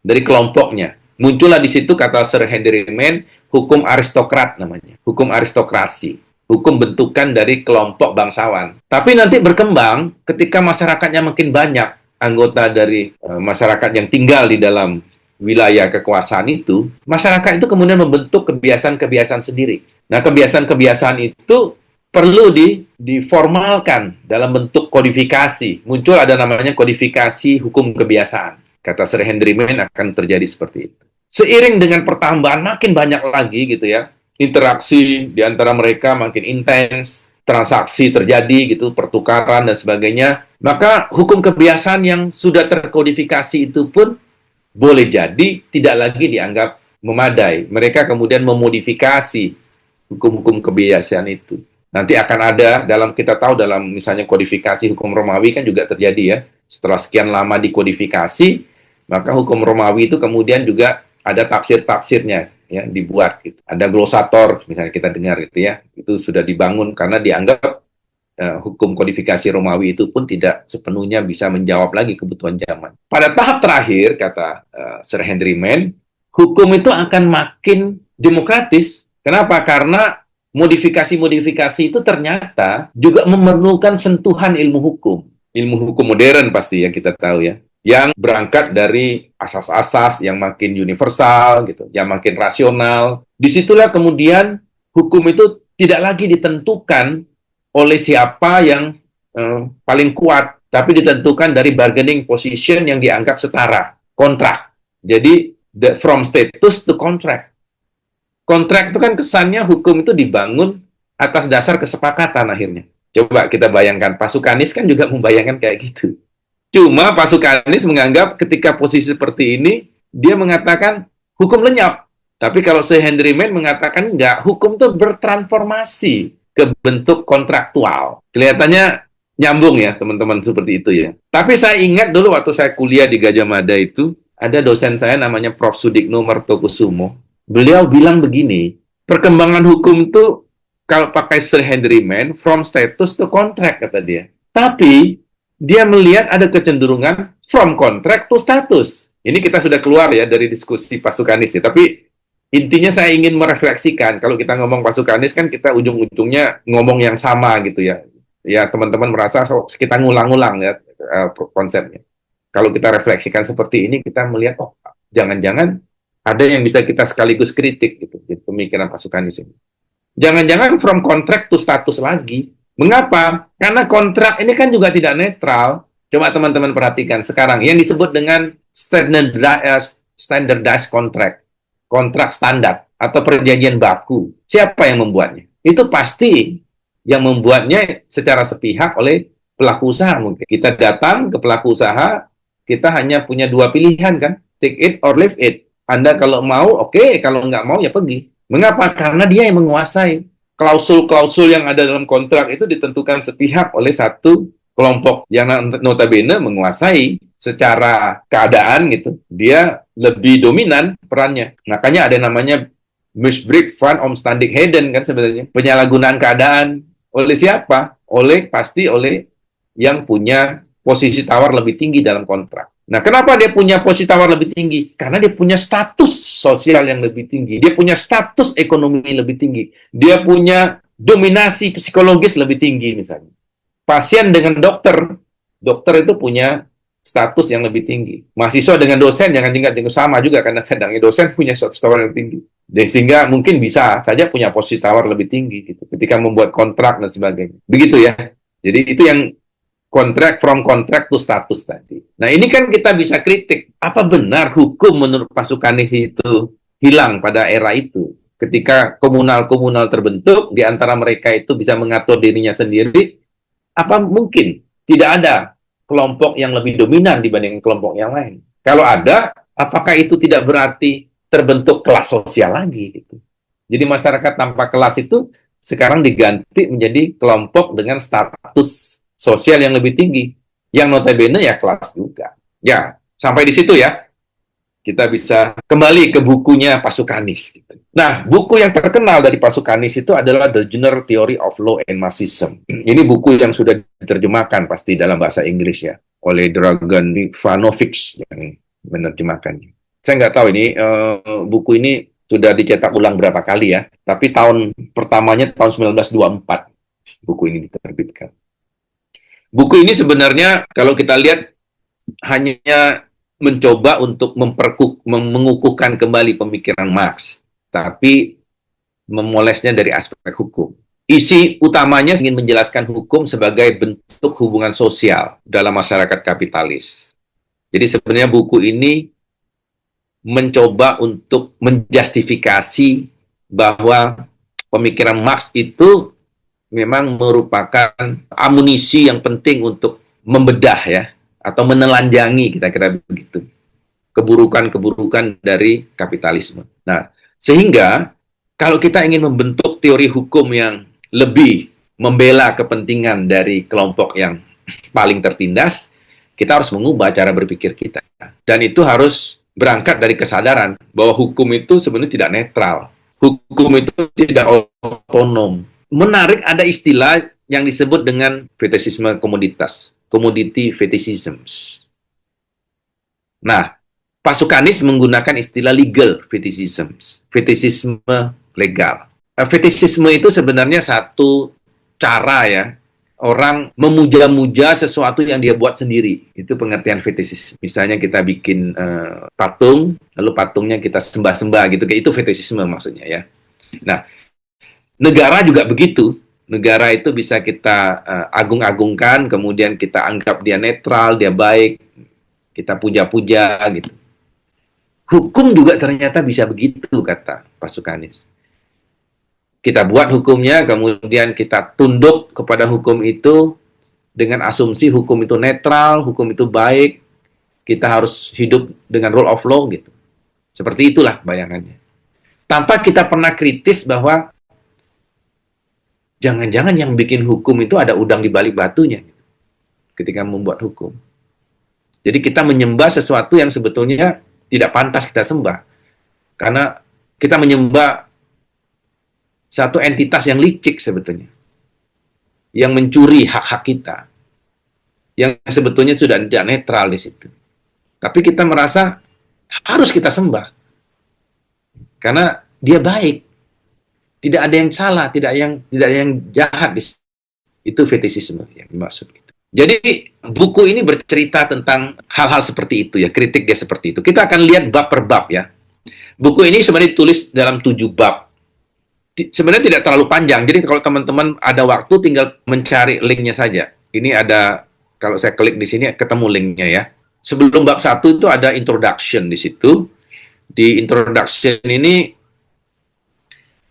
dari kelompoknya. Muncullah di situ kata Sir Henry Maine, hukum aristokrat namanya, hukum aristokrasi. Hukum bentukan dari kelompok bangsawan. Tapi nanti berkembang ketika masyarakatnya makin banyak, anggota dari masyarakat yang tinggal di dalam wilayah kekuasaan itu, masyarakat itu kemudian membentuk kebiasaan-kebiasaan sendiri. Nah, kebiasaan-kebiasaan itu perlu diformalkan dalam bentuk kodifikasi. Muncul ada namanya kodifikasi hukum kebiasaan. Kata Sir Henry Maine akan terjadi seperti itu. Seiring dengan pertambahan makin banyak lagi gitu ya, interaksi di antara mereka makin intens, transaksi terjadi gitu, pertukaran dan sebagainya, maka hukum kebiasaan yang sudah terkodifikasi itu pun boleh jadi tidak lagi dianggap memadai. Mereka kemudian memodifikasi hukum-hukum kebiasaan itu. Nanti akan ada dalam, kita tahu dalam misalnya kodifikasi hukum Romawi kan juga terjadi ya. Setelah sekian lama dikodifikasi, maka hukum Romawi itu kemudian juga ada tafsir-tafsirnya ya dibuat gitu. Ada glosator misalnya kita dengar gitu ya. Itu sudah dibangun karena dianggap hukum kodifikasi Romawi itu pun tidak sepenuhnya bisa menjawab lagi kebutuhan zaman. Pada tahap terakhir, kata Sir Henry Mann, hukum itu akan makin demokratis. Kenapa? Karena modifikasi-modifikasi itu ternyata juga memerlukan sentuhan ilmu hukum. Ilmu hukum modern pasti yang kita tahu ya. Yang berangkat dari asas-asas yang makin universal, gitu, yang makin rasional. Disitulah kemudian hukum itu tidak lagi ditentukan oleh siapa yang paling kuat, tapi ditentukan dari bargaining position yang dianggap setara, kontrak. Jadi, from status to contract. Kontrak itu kan kesannya hukum itu dibangun atas dasar kesepakatan akhirnya. Coba kita bayangkan, Pak Sukanis kan juga membayangkan kayak gitu. Cuma Pak Sukanis menganggap ketika posisi seperti ini, dia mengatakan hukum lenyap. Tapi kalau Sir Henry Mann mengatakan enggak, hukum itu bertransformasi ke bentuk kontraktual. Kelihatannya nyambung ya teman-teman seperti itu ya. Tapi saya ingat dulu waktu saya kuliah di Gajah Mada itu, ada dosen saya namanya Prof. Sudikno Martokusumo. Beliau bilang begini, perkembangan hukum itu kalau pakai Sir Henry Mann, from status to contract, kata dia. Tapi dia melihat ada kecenderungan from contract to status. Ini kita sudah keluar ya dari diskusi Pak Sukanis ya, tapi intinya saya ingin merefleksikan, kalau kita ngomong Pak Sukanis kan kita ujung-ujungnya ngomong yang sama gitu ya. Ya teman-teman merasa kita ngulang-ngulang ya konsepnya. Kalau kita refleksikan seperti ini, kita melihat, oh jangan-jangan ada yang bisa kita sekaligus kritik gitu, pemikiran Pak Sukanis ini. Jangan-jangan from contract to status lagi. Mengapa? Karena kontrak ini kan juga tidak netral. Coba teman-teman perhatikan sekarang, yang disebut dengan standardized contract, kontrak standar atau perjanjian baku. Siapa yang membuatnya? Itu pasti yang membuatnya secara sepihak oleh pelaku usaha mungkin. Kita datang ke pelaku usaha, kita hanya punya dua pilihan kan, take it or leave it. Anda kalau mau, oke, kalau nggak mau ya pergi. Mengapa? Karena dia yang menguasai. Klausul-klausul yang ada dalam kontrak itu ditentukan sepihak oleh satu kelompok yang notabene menguasai secara keadaan gitu. Dia lebih dominan perannya. Makanya ada namanya misbruik van omstandigheden kan sebenarnya. Penyalahgunaan keadaan oleh siapa? Pasti oleh yang punya posisi tawar lebih tinggi dalam kontrak. Nah, kenapa dia punya posisi tawar lebih tinggi? Karena dia punya status sosial yang lebih tinggi. Dia punya status ekonomi lebih tinggi. Dia punya dominasi psikologis lebih tinggi misalnya. Pasien dengan dokter itu punya status yang lebih tinggi. Mahasiswa dengan dosen jangan tinggal sama juga, karena kadang-kadang dosen punya status tawar yang tinggi. Sehingga mungkin bisa saja punya posisi tawar lebih tinggi gitu, ketika membuat kontrak dan sebagainya. Begitu ya. Jadi itu yang kontrak, from contract to status tadi. Nah, ini kan kita bisa kritik. Apa benar hukum menurut Pak Sukanis itu hilang pada era itu? Ketika komunal-komunal terbentuk, di antara mereka itu bisa mengatur dirinya sendiri, apa mungkin tidak ada kelompok yang lebih dominan dibanding kelompok yang lain? Kalau ada, apakah itu tidak berarti terbentuk kelas sosial lagi? Gitu. Jadi masyarakat tanpa kelas itu sekarang diganti menjadi kelompok dengan status sosial yang lebih tinggi, yang notabene ya kelas juga. Ya, sampai di situ ya, kita bisa kembali ke bukunya Pak Sukanis. Gitu. Nah, buku yang terkenal dari Pak Sukanis itu adalah The General Theory of Law and Marxism. Ini buku yang sudah diterjemahkan pasti dalam bahasa Inggris ya, oleh Dragan Ivanovic yang menerjemahkannya. Saya nggak tahu ini, buku ini sudah dicetak ulang berapa kali ya, tapi tahun pertamanya tahun 1924, buku ini diterbitkan. Buku ini sebenarnya kalau kita lihat hanya mencoba untuk mengukuhkan kembali pemikiran Marx, tapi memolesnya dari aspek hukum. Isi utamanya ingin menjelaskan hukum sebagai bentuk hubungan sosial dalam masyarakat kapitalis. Jadi sebenarnya buku ini mencoba untuk menjustifikasi bahwa pemikiran Marx itu memang merupakan amunisi yang penting untuk membedah ya, atau menelanjangi, kita kira begitu, keburukan-keburukan dari kapitalisme. Nah, sehingga kalau kita ingin membentuk teori hukum yang lebih membela kepentingan dari kelompok yang paling tertindas, kita harus mengubah cara berpikir kita. Dan itu harus berangkat dari kesadaran bahwa hukum itu sebenarnya tidak netral. Hukum itu tidak otonom. Menarik, ada istilah yang disebut dengan fetishisme komoditas, commodity fetishisms. Nah, Pasukanis menggunakan istilah legal fetishisms, fetishisme legal. Fetishisme itu sebenarnya satu cara ya, orang memuja-muja sesuatu yang dia buat sendiri. Itu pengertian fetishisme. Misalnya kita bikin patung, lalu patungnya kita sembah-sembah gitu. Itu fetishisme maksudnya ya. Nah, negara juga begitu. Negara itu bisa kita agung-agungkan, kemudian kita anggap dia netral, dia baik, kita puja-puja gitu. Hukum juga ternyata bisa begitu, kata Pasukanis. Kita buat hukumnya, kemudian kita tunduk kepada hukum itu dengan asumsi hukum itu netral, hukum itu baik, kita harus hidup dengan rule of law gitu. Seperti itulah bayangannya. Tanpa kita pernah kritis bahwa jangan-jangan yang bikin hukum itu ada udang di balik batunya ketika membuat hukum. Jadi kita menyembah sesuatu yang sebetulnya tidak pantas kita sembah. Karena kita menyembah satu entitas yang licik sebetulnya. Yang mencuri hak-hak kita. Yang sebetulnya sudah tidak netral di situ. Tapi kita merasa harus kita sembah. Karena dia baik. Tidak ada yang salah, tidak ada yang jahat di situ. Itu fetishisme yang dimaksud. Jadi buku ini bercerita tentang hal-hal seperti itu ya, kritik dia seperti itu. Kita akan lihat bab per bab ya. Buku ini sebenarnya ditulis dalam 7 bab. Sebenarnya tidak terlalu panjang, jadi kalau teman-teman ada waktu tinggal mencari linknya saja. Ini ada, kalau saya klik di sini ketemu linknya ya. Sebelum bab 1 itu ada introduction di situ. Di introduction ini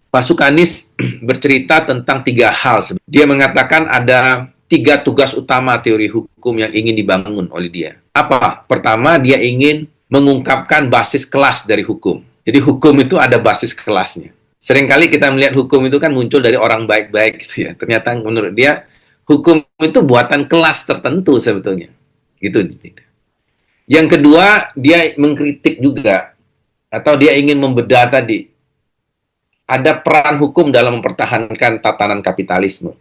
Pasukanis bercerita tentang 3 hal. Dia mengatakan ada 3 tugas utama teori hukum yang ingin dibangun oleh dia. Apa? Pertama, dia ingin mengungkapkan basis kelas dari hukum. Jadi hukum itu ada basis kelasnya. Seringkali kita melihat hukum itu kan muncul dari orang baik-baik gitu ya. Ternyata menurut dia, hukum itu buatan kelas tertentu sebetulnya. Gitu. Yang kedua, dia mengkritik juga. Atau dia ingin membedah tadi. Ada peran hukum dalam mempertahankan tatanan kapitalisme.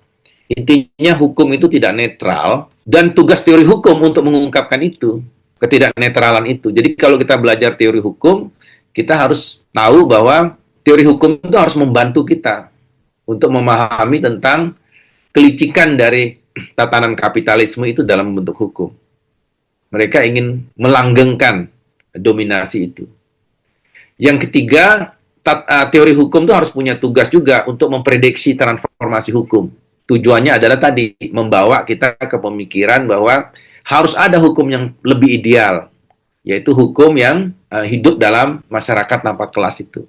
Intinya hukum itu tidak netral, dan tugas teori hukum untuk mengungkapkan itu, ketidaknetralan itu. Jadi kalau kita belajar teori hukum, kita harus tahu bahwa teori hukum itu harus membantu kita untuk memahami tentang kelicikan dari tatanan kapitalisme itu dalam bentuk hukum. Mereka ingin melanggengkan dominasi itu. Yang ketiga, teori hukum itu harus punya tugas juga untuk memprediksi transformasi hukum. Tujuannya adalah tadi, membawa kita ke pemikiran bahwa harus ada hukum yang lebih ideal, yaitu hukum yang hidup dalam masyarakat tanpa kelas itu.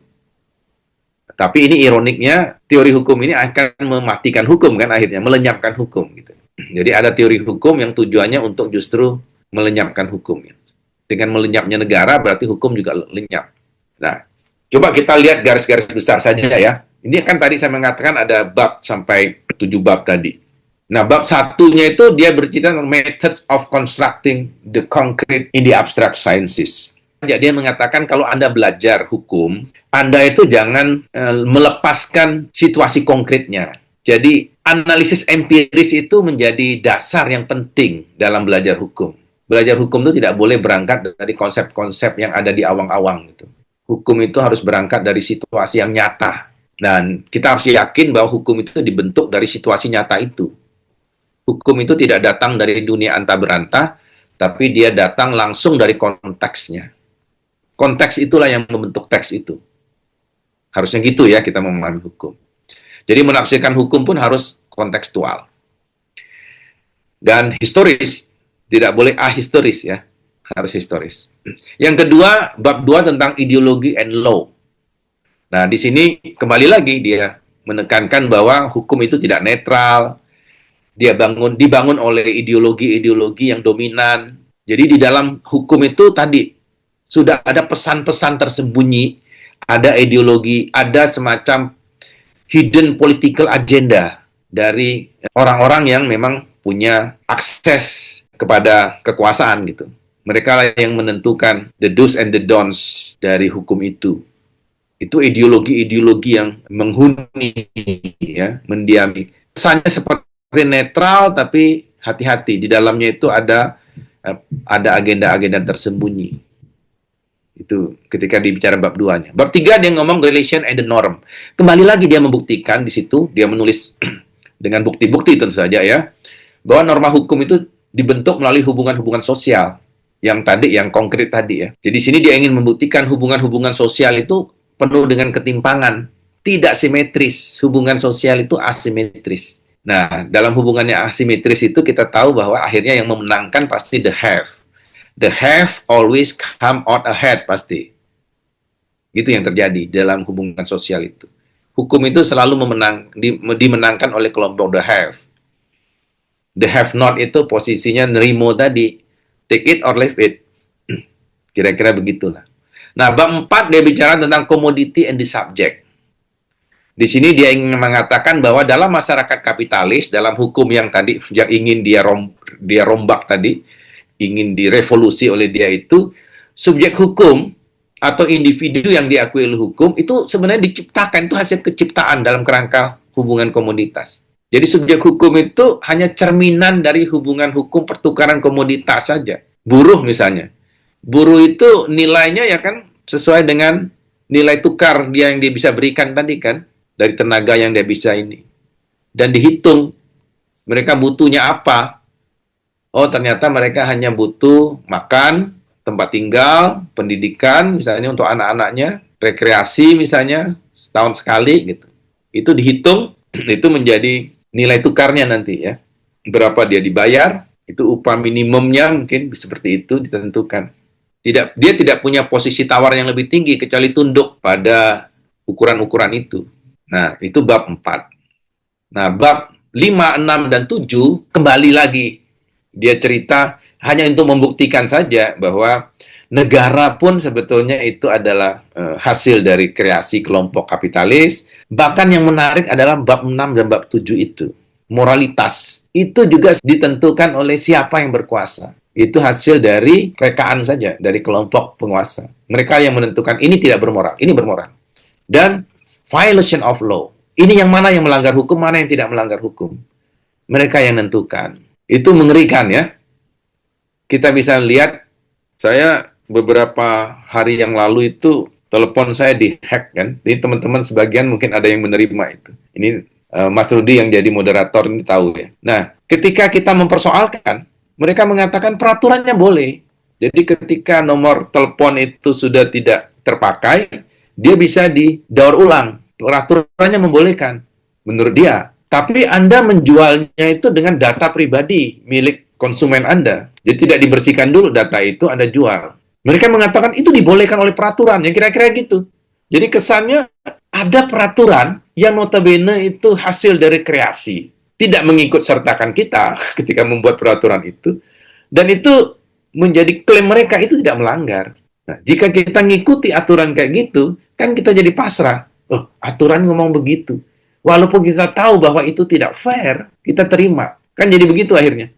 Tapi ini ironiknya, teori hukum ini akan mematikan hukum kan akhirnya, melenyapkan hukum. Gitu. Jadi ada teori hukum yang tujuannya untuk justru melenyapkan hukum. Dengan melenyapnya negara, berarti hukum juga lenyap. Nah, coba kita lihat garis-garis besar saja ya. Ini kan tadi saya mengatakan ada bab sampai 7 bab tadi. Nah, bab satunya itu dia bercerita tentang methods of constructing the concrete in the abstract sciences. Dia mengatakan kalau Anda belajar hukum, Anda itu jangan melepaskan situasi konkretnya. Jadi, analisis empiris itu menjadi dasar yang penting dalam belajar hukum. Belajar hukum itu tidak boleh berangkat dari konsep-konsep yang ada di awang-awang gitu. Hukum itu harus berangkat dari situasi yang nyata. Dan kita harus yakin bahwa hukum itu dibentuk dari situasi nyata itu. Hukum itu tidak datang dari dunia anta berantah, tapi dia datang langsung dari konteksnya. Konteks itulah yang membentuk teks itu. Harusnya gitu ya kita memahami hukum. Jadi menafsirkan hukum pun harus kontekstual. Dan historis, tidak boleh ahistoris ya, harus historis. Yang kedua, bab 2 tentang ideologi and law. Nah, di sini kembali lagi dia menekankan bahwa hukum itu tidak netral. Dia dibangun oleh ideologi-ideologi yang dominan. Jadi di dalam hukum itu tadi Sudah ada pesan-pesan tersembunyi, ada ideologi, ada semacam hidden political agenda dari orang-orang yang memang punya akses kepada kekuasaan gitu. Mereka lah yang menentukan the do's and the don'ts dari hukum itu. Itu ideologi-ideologi yang menghuni, ya, mendiami. Kesannya seperti netral, tapi hati-hati di dalamnya itu ada agenda-agenda tersembunyi. Itu ketika dibicara bab 2-nya. Bab 3 dia ngomong relation and the norm. Kembali lagi dia membuktikan di situ, dia menulis dengan bukti-bukti tentu saja ya, bahwa norma hukum itu dibentuk melalui hubungan-hubungan sosial yang tadi, yang konkret tadi ya. Jadi sini dia ingin membuktikan hubungan-hubungan sosial itu penuh dengan ketimpangan, tidak simetris. Hubungan sosial itu asimetris. Nah, dalam hubungannya asimetris itu kita tahu bahwa akhirnya yang memenangkan pasti the have. The have always come out ahead pasti. Itu yang terjadi dalam hubungan sosial itu. Hukum itu selalu dimenangkan oleh kelompok the have. The have not itu posisinya nerimo tadi. Take it or leave it. Kira-kira begitulah. Nah, bab 4 dia bicara tentang commodity and the subject. Di sini dia ingin mengatakan bahwa dalam masyarakat kapitalis, dalam hukum yang tadi yang ingin dia rombak tadi, ingin direvolusi oleh dia itu, subjek hukum atau individu yang diakui oleh hukum itu sebenarnya diciptakan, itu hasil keciptaan dalam kerangka hubungan komoditas. Jadi subjek hukum itu hanya cerminan dari hubungan hukum pertukaran komoditas saja. Buruh misalnya. Buruh itu nilainya ya kan sesuai dengan nilai tukar yang dia bisa berikan tadi kan, dari tenaga yang dia bisa ini. Dan dihitung mereka butuhnya apa. Oh, ternyata mereka hanya butuh makan, tempat tinggal, pendidikan, misalnya untuk anak-anaknya, rekreasi misalnya, setahun sekali, gitu. Itu dihitung, itu menjadi nilai tukarnya nanti ya. Berapa dia dibayar, itu upah minimumnya mungkin seperti itu ditentukan. Dia tidak punya posisi tawar yang lebih tinggi, kecuali tunduk pada ukuran-ukuran itu. Nah, itu bab 4. Nah, bab 5, 6, dan 7, kembali lagi. Dia cerita hanya untuk membuktikan saja bahwa negara pun sebetulnya itu adalah hasil dari kreasi kelompok kapitalis. Bahkan yang menarik adalah bab 6 dan bab 7 itu. Moralitas. Itu juga ditentukan oleh siapa yang berkuasa. Itu hasil dari rekaan saja, dari kelompok penguasa. Mereka yang menentukan ini tidak bermoral, ini bermoral. Dan violation of law. Ini yang mana yang melanggar hukum, mana yang tidak melanggar hukum. Mereka yang menentukan. Itu mengerikan ya. Kita bisa lihat, saya beberapa hari yang lalu itu telepon saya dihack kan. Jadi teman-teman sebagian mungkin ada yang menerima itu. Ini Mas Rudi yang jadi moderator ini tahu ya. Nah, ketika kita mempersoalkan, mereka mengatakan peraturannya boleh. Jadi ketika nomor telepon itu sudah tidak terpakai, dia bisa didaur ulang. Peraturannya membolehkan menurut dia. Tapi Anda menjualnya itu dengan data pribadi milik konsumen Anda. Jadi tidak dibersihkan dulu data itu, Anda jual. Mereka mengatakan itu dibolehkan oleh peraturan, yang kira-kira gitu. Jadi kesannya ada peraturan yang notabene itu hasil dari kreasi. Tidak mengikut sertakan kita ketika membuat peraturan itu. Dan itu menjadi klaim mereka itu tidak melanggar. Nah, jika kita ngikuti aturan kayak gitu, kan kita jadi pasrah. Oh, aturan ngomong begitu. Walaupun kita tahu bahwa itu tidak fair, kita terima. Kan jadi begitu akhirnya.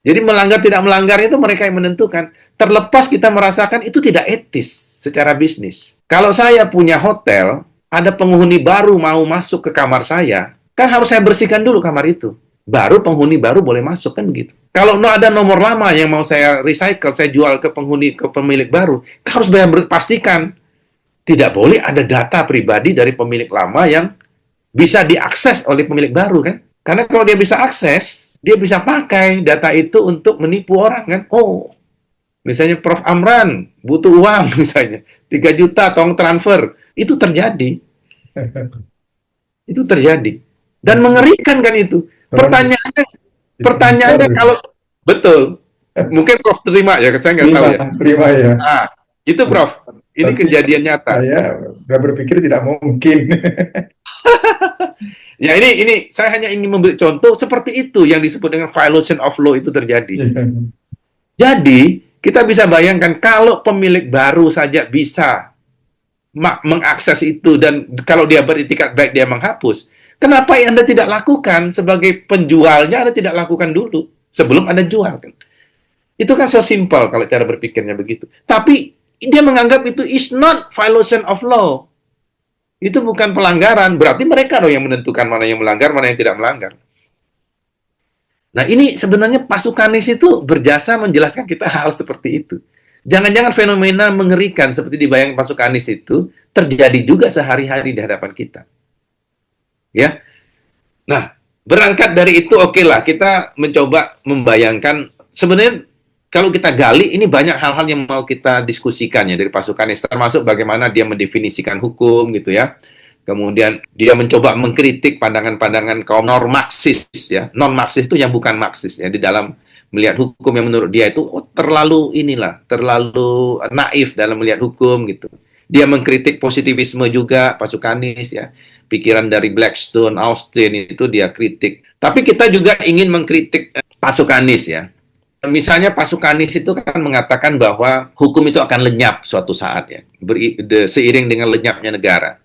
Jadi melanggar tidak melanggar itu mereka yang menentukan. Terlepas kita merasakan itu tidak etis secara bisnis. Kalau saya punya hotel, ada penghuni baru mau masuk ke kamar saya, kan harus saya bersihkan dulu kamar itu. Baru penghuni baru boleh masuk, kan begitu. Kalau ada nomor lama yang mau saya recycle, saya jual ke pemilik baru, harus pastikan tidak boleh ada data pribadi dari pemilik lama yang bisa diakses oleh pemilik baru kan. Karena kalau dia bisa akses, dia bisa pakai data itu untuk menipu orang kan. Oh, misalnya Prof. Amran butuh uang misalnya 3 juta tolong transfer. Itu terjadi. Itu terjadi. Dan mengerikan kan itu. Pertanyaannya kalau betul. Mungkin Prof terima ya, saya nggak tahu ya. Terima ya. Ah, itu Prof. Ini tapi kejadian nyata. Saya udah berpikir tidak mungkin. Ya ini saya hanya ingin memberi contoh seperti itu yang disebut dengan violation of law itu terjadi. Jadi Kita bisa bayangkan kalau pemilik baru saja bisa mengakses itu, dan kalau dia beritikat baik dia menghapus, kenapa Anda tidak lakukan sebagai penjualnya? Anda tidak lakukan dulu sebelum Anda jual kan? Itu kan so simple kalau cara berpikirnya begitu. Tapi dia menganggap itu is not violation of law. Itu bukan pelanggaran. Berarti mereka loh yang menentukan mana yang melanggar, mana yang tidak melanggar. Nah, ini sebenarnya Pasukanis itu berjasa menjelaskan kita hal seperti itu. Jangan-jangan fenomena mengerikan seperti dibayang Pasukanis itu terjadi juga sehari-hari di hadapan kita. Ya. Nah, berangkat dari itu oke lah, kita mencoba membayangkan sebenarnya kalau kita gali ini banyak hal-hal yang mau kita diskusikan ya dari Pasukanis, termasuk bagaimana dia mendefinisikan hukum gitu ya. Kemudian dia mencoba mengkritik pandangan-pandangan kaum non-Marxis ya. Non-Marxis itu yang bukan Marxis ya, di dalam melihat hukum yang menurut dia itu terlalu naif dalam melihat hukum gitu. Dia mengkritik positivisme juga Pasukanis ya. Pikiran dari Blackstone, Austin itu dia kritik. Tapi kita juga ingin mengkritik Pasukanis ya. Misalnya Pasukanis itu kan mengatakan bahwa hukum itu akan lenyap suatu saat ya, seiring dengan lenyapnya negara.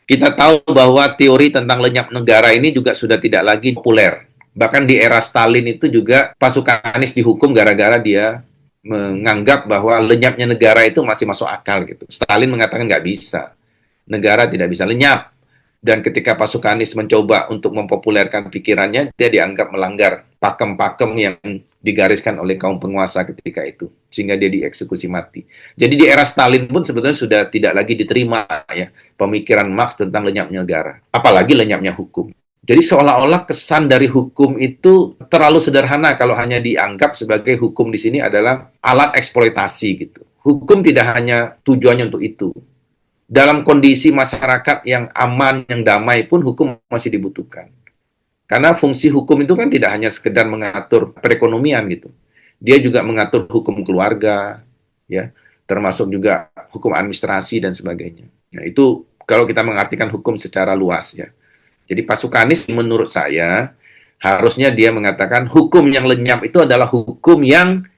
Kita tahu bahwa teori tentang lenyap negara ini juga sudah tidak lagi populer. Bahkan di era Stalin itu juga Pasukanis dihukum gara-gara dia menganggap bahwa lenyapnya negara itu masih masuk akal gitu. Stalin mengatakan nggak bisa. Negara tidak bisa lenyap. Dan ketika Pasukanis mencoba untuk mempopulerkan pikirannya, dia dianggap melanggar pakem-pakem yang digariskan oleh kaum penguasa ketika itu, sehingga dia dieksekusi mati. Jadi di era Stalin pun sebetulnya sudah tidak lagi diterima ya pemikiran Marx tentang lenyapnya negara, apalagi lenyapnya hukum. Jadi seolah-olah kesan dari hukum itu terlalu sederhana kalau hanya dianggap sebagai hukum di sini adalah alat eksploitasi gitu. Hukum tidak hanya tujuannya untuk itu. Dalam kondisi masyarakat yang aman, yang damai pun hukum masih dibutuhkan. Karena fungsi hukum itu kan tidak hanya sekedar mengatur perekonomian gitu. Dia juga mengatur hukum keluarga, ya, termasuk juga hukum administrasi dan sebagainya. Nah, itu kalau kita mengartikan hukum secara luas ya. Jadi Pasukanis menurut saya harusnya dia mengatakan hukum yang lenyap itu adalah hukum yang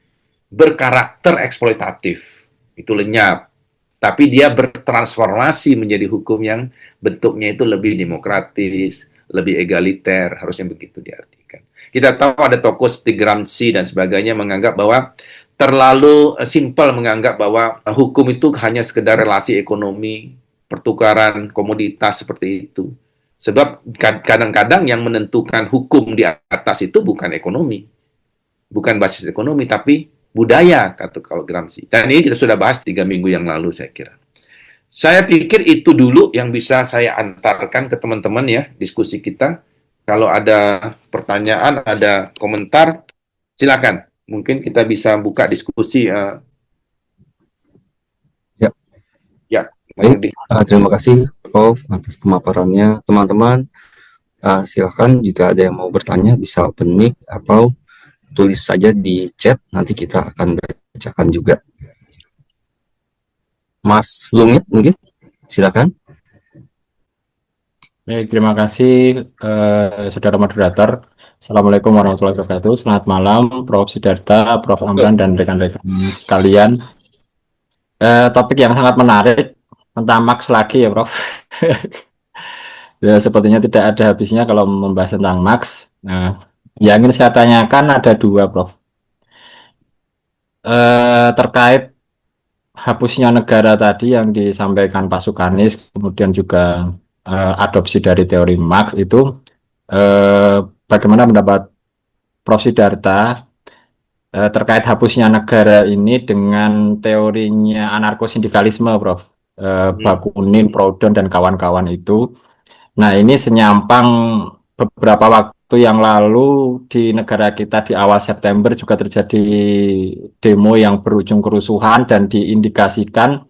berkarakter eksploitatif. Itu lenyap. Tapi dia bertransformasi menjadi hukum yang bentuknya itu lebih demokratis, lebih egaliter, harusnya begitu diartikan. Kita tahu ada tokoh seperti Gramsci dan sebagainya menganggap bahwa terlalu simpel menganggap bahwa hukum itu hanya sekedar relasi ekonomi, pertukaran komoditas seperti itu. Sebab kadang-kadang yang menentukan hukum di atas itu bukan ekonomi, bukan basis ekonomi, tapi budaya, kata kalau Gramsci. Dan ini kita sudah bahas 3 minggu yang lalu, saya kira. Saya pikir itu dulu yang bisa saya antarkan ke teman-teman ya, diskusi kita. Kalau ada pertanyaan, ada komentar, silakan. Mungkin kita bisa buka diskusi. Ya, Ya, baik. Terima kasih, Prof, atas pemaparannya. Teman-teman, silakan jika ada yang mau bertanya, bisa open mic atau tulis saja di chat, nanti kita akan bacakan juga. Mas Lumit mungkin, silakan. Baik, terima kasih saudara moderator. Assalamualaikum warahmatullahi wabarakatuh. Selamat malam, Prof. Sidarta, Prof. Amran, dan rekan-rekan sekalian. Topik yang sangat menarik tentang Marx lagi ya, Prof. Ya, sepertinya tidak ada habisnya kalau membahas tentang Marx. Nah, yang ingin saya tanyakan ada 2, Prof. Terkait hapusnya negara tadi yang disampaikan Pak Sukanis, kemudian juga adopsi dari teori Marx itu, bagaimana pendapat Prof. Sidarta terkait hapusnya negara ini dengan teorinya anarkosindikalisme, Prof. Bakunin, Proudhon, dan kawan-kawan itu. Nah, ini senyampang beberapa waktu yang lalu di negara kita di awal September juga terjadi demo yang berujung kerusuhan dan diindikasikan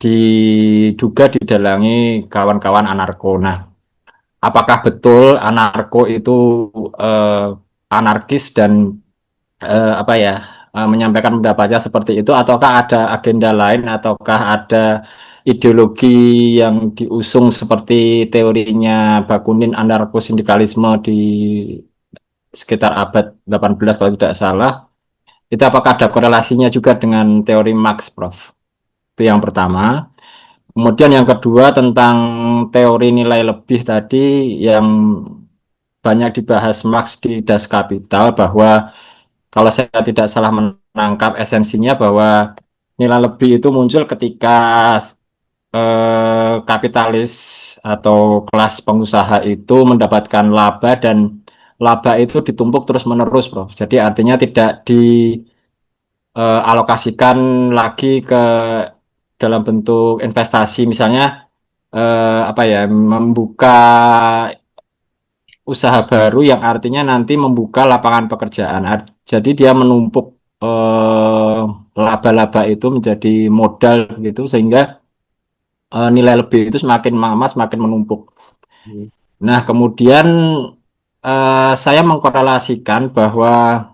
diduga didalangi kawan-kawan anarko. Nah, apakah betul anarko itu anarkis dan menyampaikan pendapatnya seperti itu, ataukah ada agenda lain, ataukah ada ideologi yang diusung seperti teorinya Bakunin anarkosindikalisme di sekitar abad 18 kalau tidak salah, Itu apakah ada korelasinya juga dengan teori Marx, Prof? Itu yang pertama. Kemudian yang kedua tentang teori nilai lebih tadi yang banyak dibahas Marx di Das Kapital, bahwa kalau saya tidak salah menangkap esensinya bahwa nilai lebih itu muncul ketika kapitalis atau kelas pengusaha itu mendapatkan laba, dan laba itu ditumpuk terus-menerus, Bro. Jadi artinya tidak dialokasikan lagi ke dalam bentuk investasi, misalnya apa ya, membuka usaha baru yang artinya nanti membuka lapangan pekerjaan. Jadi dia menumpuk eh, laba-laba itu menjadi modal gitu, sehingga nilai lebih itu semakin lama semakin menumpuk. Hmm. Nah, kemudian saya mengkorelasikan bahwa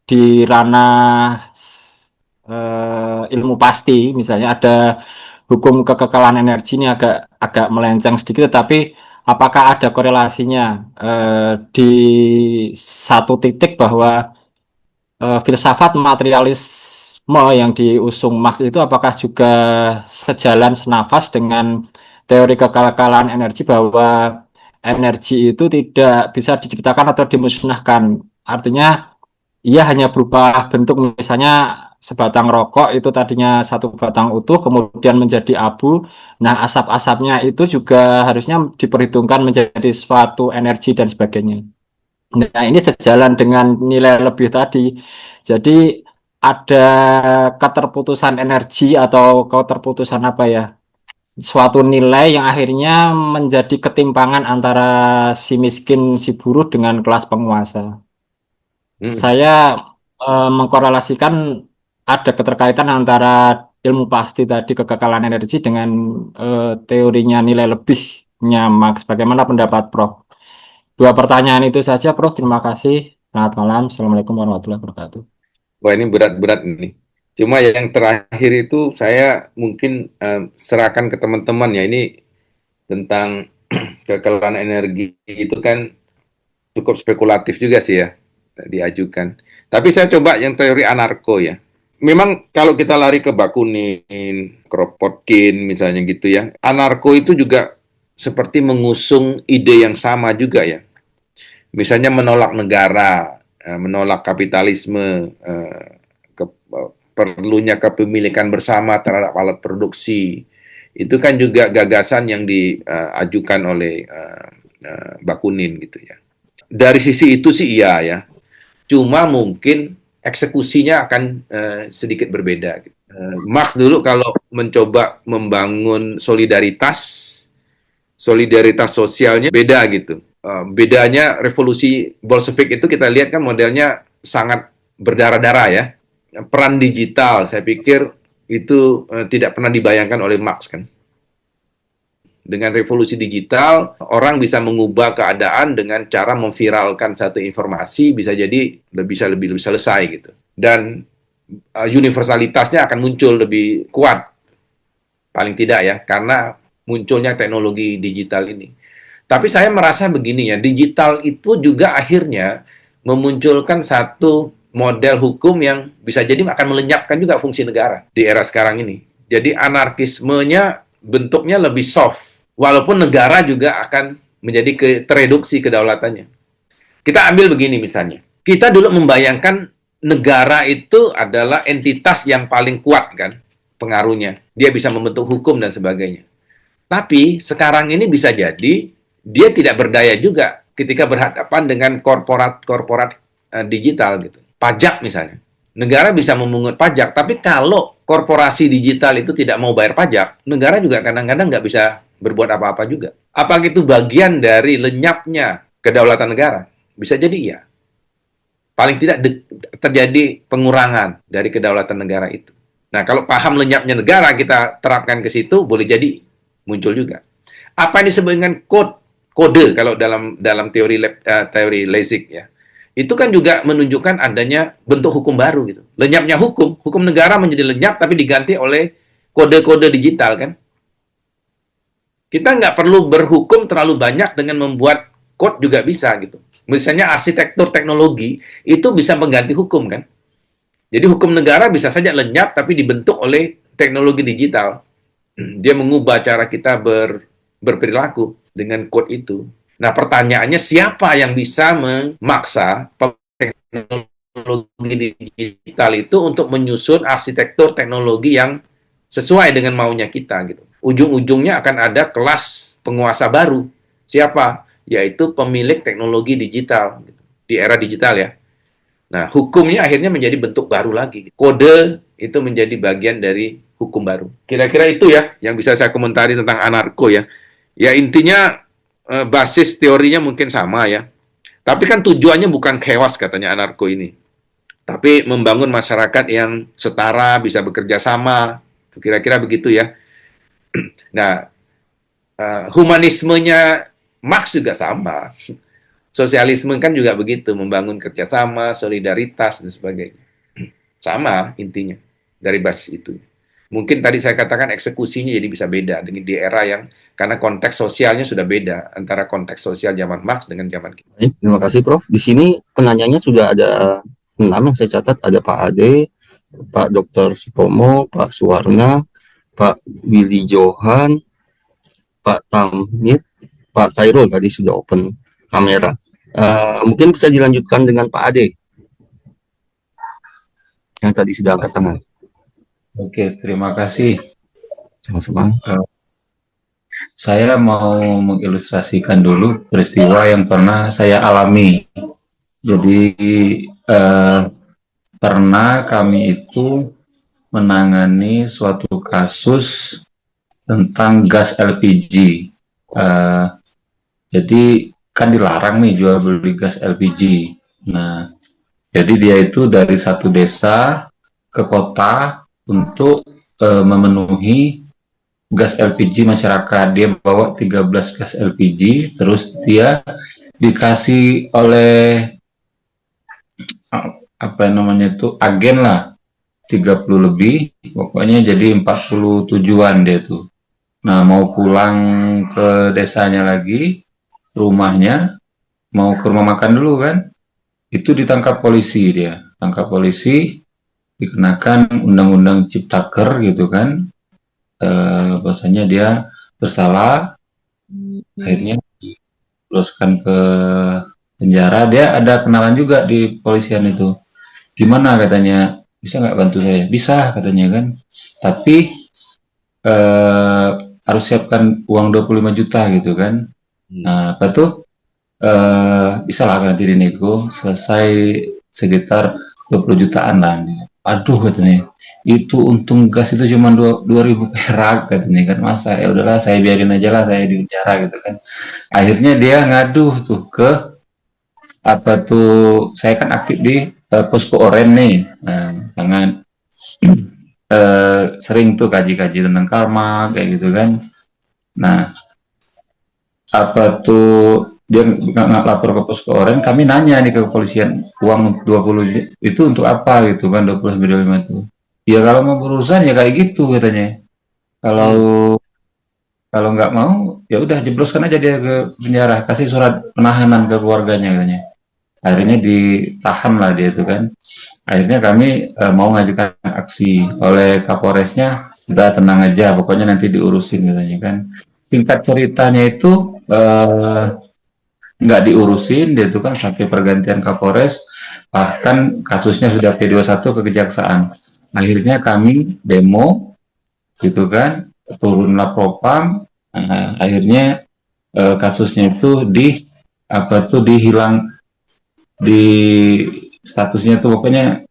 di ranah ilmu pasti, misalnya ada hukum kekekalan energi, ini agak agak melenceng sedikit, tetapi apakah ada korelasinya di satu titik bahwa filsafat materialisme yang diusung Marx itu apakah juga sejalan senafas dengan teori kekekalan energi, bahwa energi itu tidak bisa diciptakan atau dimusnahkan. Artinya ia hanya berupa bentuk, misalnya sebatang rokok itu tadinya satu batang utuh kemudian menjadi abu. Nah, asap-asapnya itu juga harusnya diperhitungkan menjadi suatu energi dan sebagainya. Nah, ini sejalan dengan nilai lebih tadi. Jadi ada keterputusan energi atau keterputusan apa ya? Suatu nilai yang akhirnya menjadi ketimpangan antara si miskin, si buruh dengan kelas penguasa. Hmm. Saya mengkorelasikan ada keterkaitan antara ilmu pasti tadi, kekekalan energi, dengan teorinya nilai lebihnya Marx. Bagaimana pendapat Prof? Dua pertanyaan itu saja, Prof. Terima kasih. Selamat malam. Assalamualaikum warahmatullahi wabarakatuh. Wah, ini berat-berat nih. Cuma yang terakhir itu saya mungkin serahkan ke teman-teman ya. Ini tentang kekalahan energi itu kan cukup spekulatif juga sih ya diajukan. Tapi saya coba yang teori anarko ya. Memang kalau kita lari ke Bakunin, Kropotkin misalnya gitu ya, anarko itu juga seperti mengusung ide yang sama juga ya. Misalnya menolak negara, menolak kapitalisme, perlunya kepemilikan bersama terhadap alat produksi. Itu kan juga gagasan yang diajukan oleh Bakunin gitu ya. Dari sisi itu sih iya ya. Cuma mungkin eksekusinya akan sedikit berbeda. Marx dulu kalau mencoba membangun solidaritas sosialnya beda gitu. Bedanya revolusi Bolshevik itu kita lihat kan modelnya sangat berdarah-darah ya. Peran digital saya pikir itu tidak pernah dibayangkan oleh Marx kan. Dengan revolusi digital, orang bisa mengubah keadaan dengan cara memviralkan satu informasi, bisa jadi bisa lebih selesai gitu. Dan universalitasnya akan muncul lebih kuat, paling tidak ya, karena munculnya teknologi digital ini. Tapi saya merasa begini ya, digital itu juga akhirnya memunculkan satu model hukum yang bisa jadi akan melenyapkan juga fungsi negara di era sekarang ini. Jadi anarkismenya bentuknya lebih soft, walaupun negara juga akan menjadi tereduksi kedaulatannya. Kita ambil begini misalnya. Kita dulu membayangkan negara itu adalah entitas yang paling kuat kan pengaruhnya. Dia bisa membentuk hukum dan sebagainya. Tapi sekarang ini bisa jadi dia tidak berdaya juga ketika berhadapan dengan korporat digital gitu. Pajak misalnya. Negara bisa memungut pajak, tapi kalau korporasi digital itu tidak mau bayar pajak, negara juga kadang-kadang nggak bisa berbuat apa-apa juga. Apakah itu bagian dari lenyapnya kedaulatan negara? Bisa jadi iya. Paling tidak terjadi pengurangan dari kedaulatan negara itu. Nah, kalau paham lenyapnya negara kita terapkan ke situ, boleh jadi muncul juga. Apa yang disebut dengan kode kalau dalam teori Leipzig ya. Itu kan juga menunjukkan adanya bentuk hukum baru gitu. Lenyapnya hukum negara menjadi lenyap tapi diganti oleh kode-kode digital kan. Kita nggak perlu berhukum terlalu banyak dengan membuat code juga bisa gitu. Misalnya arsitektur teknologi itu bisa mengganti hukum kan. Jadi hukum negara bisa saja lenyap tapi dibentuk oleh teknologi digital. Dia mengubah cara kita berperilaku dengan code itu. Nah, pertanyaannya siapa yang bisa memaksa teknologi digital itu untuk menyusun arsitektur teknologi yang sesuai dengan maunya kita gitu. Ujung-ujungnya akan ada kelas penguasa baru. Siapa? Yaitu pemilik teknologi digital gitu. Di era digital ya. Nah, hukumnya akhirnya menjadi bentuk baru lagi. Kode itu menjadi bagian dari hukum baru. Kira-kira itu ya yang bisa saya komentari tentang anarko ya. Ya intinya basis teorinya mungkin sama ya. Tapi kan tujuannya bukan chaos katanya anarko ini. Tapi membangun masyarakat yang setara, bisa bekerja sama. Kira-kira begitu ya. Nah, humanismenya Marx juga sama. Sosialisme kan juga begitu, membangun kerjasama, solidaritas, dan sebagainya. Sama intinya dari basis itu. Mungkin tadi saya katakan eksekusinya jadi bisa beda dengan di era yang karena konteks sosialnya sudah beda antara konteks sosial zaman Marx dengan zaman kita. Baik, terima kasih Prof. Di sini penanyanya sudah ada 6 yang saya catat, ada Pak Ade, Pak Dr. Sutomo, Pak Suwarna, Pak Willy Johan, Pak Tamit, Pak Khairul tadi sudah open kamera. Mungkin bisa dilanjutkan dengan Pak Ade yang tadi sudah angkat tangan. Oke, terima kasih. Sama-sama. Saya mau mengilustrasikan dulu peristiwa yang pernah saya alami. Jadi pernah kami itu menangani suatu kasus tentang gas LPG. Jadi kan dilarang nih jual beli gas LPG. Nah, jadi dia itu dari satu desa ke kota untuk memenuhi gas LPG masyarakat. Dia bawa 13 gas LPG, terus dia dikasih oleh apa namanya itu agen lah 30 lebih, pokoknya jadi 40 tujuan dia tuh. Nah, mau pulang ke desanya lagi, rumahnya, mau ke rumah makan dulu kan, itu ditangkap polisi dia. Tangkap polisi, dikenakan undang-undang Ciptaker gitu kan, bahwasanya dia bersalah, akhirnya diloloskan ke penjara. Dia ada kenalan juga di polisian itu. Gimana katanya, bisa nggak bantu saya? Bisa katanya kan, tapi harus siapkan uang 25 juta gitu kan. Nah, apa tuh? Bisa lah nanti dinego, selesai sekitar 20 jutaan lah. Aduh katanya, itu untung gas itu cuma 2.000 perak katanya kan, masa ya udahlah saya biarin aja lah saya di penjara gitu kan. Akhirnya dia ngadu tuh ke apa tuh, saya kan aktif di posko oren nih, sangat sering tuh kaji-kaji tentang karma kayak gitu kan. Nah, apa tuh dia nggak lapor ke posko oren, kami nanya nih ke kepolisian, uang 20 itu untuk apa gitu kan, 20 sampai 25 itu. Ya kalau mau berurusan ya kayak gitu katanya. Kalau kalau nggak mau ya udah jebloskan aja dia ke penjara, kasih surat penahanan ke keluarganya katanya. Akhirnya ditahan lah dia itu kan. Akhirnya kami mau ngajukan aksi, oleh Kapolresnya udah tenang aja, pokoknya nanti diurusin katanya kan. Singkat ceritanya itu nggak diurusin dia itu kan sampai pergantian Kapolres, bahkan kasusnya sudah P21 ke kejaksaan. Akhirnya kami demo gitu kan, turunlah propam, akhirnya kasusnya itu dihilang, di statusnya itu pokoknya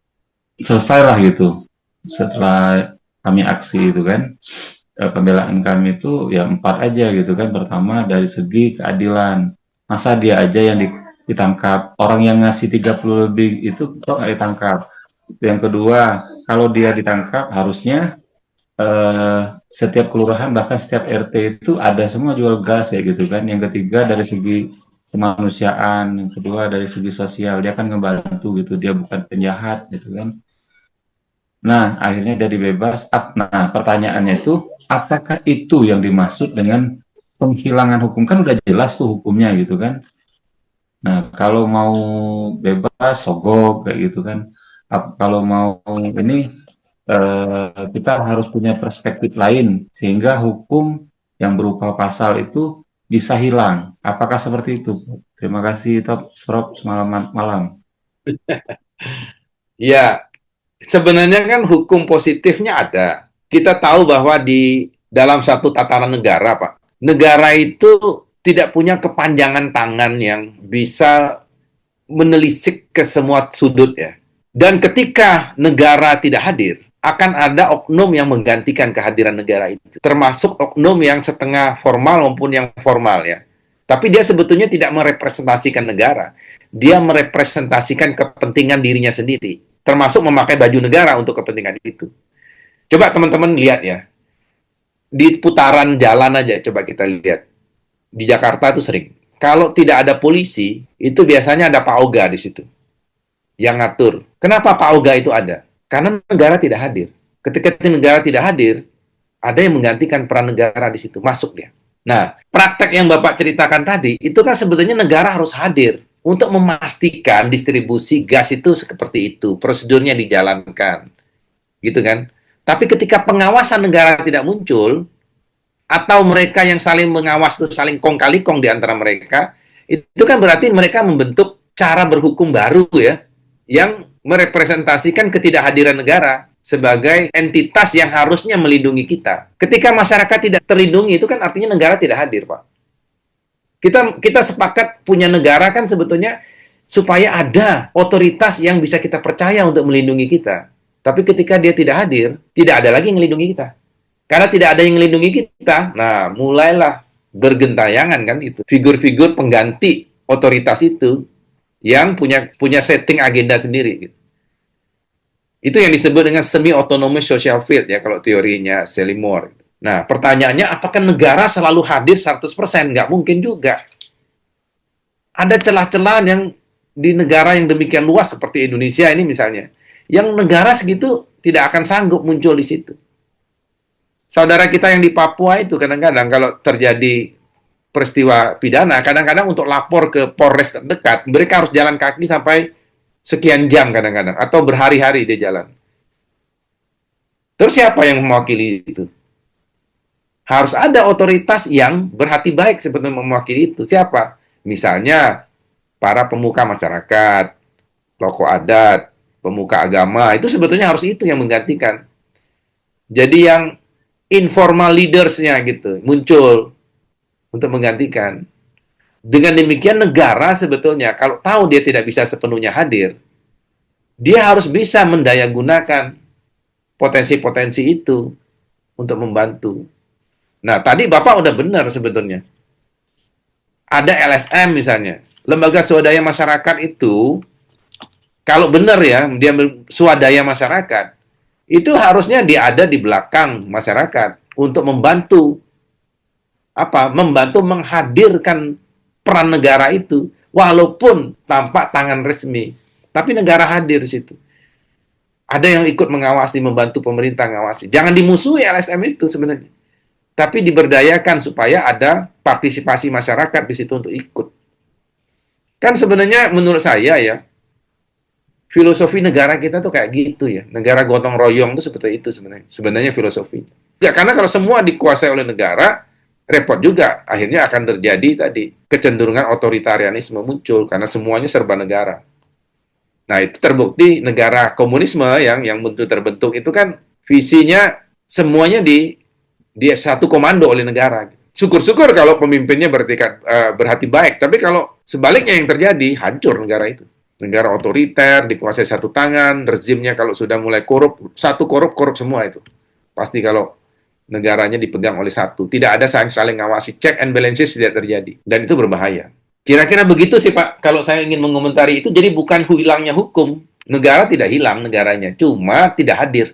selesai lah gitu. Setelah kami aksi itu kan, pembelaan kami itu ya 4 aja gitu kan. Pertama dari segi keadilan, masa dia aja yang ditangkap, orang yang ngasih 30 lebih itu kok nggak ditangkap. Yang kedua, kalau dia ditangkap harusnya setiap kelurahan bahkan setiap RT itu ada semua jual gas ya gitu kan. Yang ketiga dari segi kemanusiaan, yang kedua dari segi sosial, dia kan ngebantu gitu, dia bukan penjahat gitu kan. Nah, akhirnya dia dibebas. Nah, pertanyaannya itu, apakah itu yang dimaksud dengan penghilangan hukum? Kan udah jelas tuh hukumnya gitu kan. Nah, kalau mau bebas, sogok kayak gitu kan. Kalau mau ini kita harus punya perspektif lain sehingga hukum yang berupa pasal itu bisa hilang. Apakah seperti itu? Terima kasih, Top Prof. Selamat malam. Ya, sebenarnya kan hukum positifnya ada. Kita tahu bahwa di dalam satu tatanan negara, Pak, negara itu tidak punya kepanjangan tangan yang bisa menelisik ke semua sudut ya. Dan ketika negara tidak hadir, akan ada oknum yang menggantikan kehadiran negara itu. Termasuk oknum yang setengah formal maupun yang formal ya. Tapi dia sebetulnya tidak merepresentasikan negara. Dia merepresentasikan kepentingan dirinya sendiri. Termasuk memakai baju negara untuk kepentingan itu. Coba teman-teman lihat ya. Di putaran jalan aja coba kita lihat. Di Jakarta itu sering. Kalau tidak ada polisi, itu biasanya ada Pak Oga di situ yang ngatur. Kenapa Pak Oga itu ada? Karena negara tidak hadir. Ketika negara tidak hadir, ada yang menggantikan peran negara di situ, masuk dia. Nah, praktek yang Bapak ceritakan tadi, itu kan sebetulnya negara harus hadir untuk memastikan distribusi gas itu seperti itu, prosedurnya dijalankan, gitu kan? Tapi ketika pengawasan negara tidak muncul, atau mereka yang saling mengawas itu saling kong kali kong di antara mereka, itu kan berarti mereka membentuk cara berhukum baru ya, yang merepresentasikan ketidakhadiran negara sebagai entitas yang harusnya melindungi kita. Ketika masyarakat tidak terlindungi, itu kan artinya negara tidak hadir, Pak. Kita sepakat punya negara kan sebetulnya supaya ada otoritas yang bisa kita percaya untuk melindungi kita. Tapi ketika dia tidak hadir, tidak ada lagi yang melindungi kita. Karena tidak ada yang melindungi kita, nah mulailah bergentayangan kan itu. Figur-figur pengganti otoritas itu yang punya setting agenda sendiri. Gitu. Itu yang disebut dengan semi-autonomous social field ya kalau teorinya Sally Moore. Nah pertanyaannya apakah negara selalu hadir 100%? Nggak mungkin juga. Ada celah-celah yang di negara yang demikian luas seperti Indonesia ini misalnya, yang negara segitu tidak akan sanggup muncul di situ. Saudara kita yang di Papua itu kadang-kadang kalau terjadi peristiwa pidana, kadang-kadang untuk lapor ke Polres terdekat, mereka harus jalan kaki sampai sekian jam kadang-kadang, atau berhari-hari dia jalan. Terus siapa yang mewakili itu? Harus ada otoritas yang berhati baik sebetulnya mewakili itu. Siapa? Misalnya para pemuka masyarakat, tokoh adat, pemuka agama, itu sebetulnya harus itu yang menggantikan. Jadi yang informal leaders-nya gitu muncul untuk menggantikan. Dengan demikian negara sebetulnya kalau tahu dia tidak bisa sepenuhnya hadir, dia harus bisa mendayagunakan potensi-potensi itu untuk membantu. Nah, tadi Bapak udah benar sebetulnya. Ada LSM misalnya, lembaga swadaya masyarakat itu kalau benar ya, dia swadaya masyarakat, itu harusnya dia ada di belakang masyarakat untuk membantu membantu menghadirkan peran negara itu walaupun tanpa tangan resmi, tapi negara hadir di situ. Ada yang ikut mengawasi, membantu pemerintah mengawasi. Jangan dimusuhi LSM itu sebenarnya, tapi diberdayakan supaya ada partisipasi masyarakat di situ untuk ikut. Kan sebenarnya menurut saya ya, filosofi negara kita tuh kayak gitu ya. Negara gotong royong itu seperti itu sebenarnya. Sebenarnya filosofi. Ya, karena kalau semua dikuasai oleh negara, repot juga. Akhirnya akan terjadi tadi kecenderungan otoritarianisme muncul karena semuanya serba negara. Nah, itu terbukti negara komunisme yang terbentuk itu kan visinya semuanya di satu komando oleh negara. Syukur-syukur kalau pemimpinnya berhati baik, tapi kalau sebaliknya yang terjadi, hancur negara itu. Negara otoriter, dikuasai satu tangan, rezimnya kalau sudah mulai korup semua itu. Pasti kalau negaranya dipegang oleh satu. Tidak ada saling ngawasi, check and balances tidak terjadi. Dan itu berbahaya. Kira-kira begitu sih Pak, kalau saya ingin mengomentari itu, jadi bukan hilangnya hukum. Negara tidak hilang negaranya, cuma tidak hadir.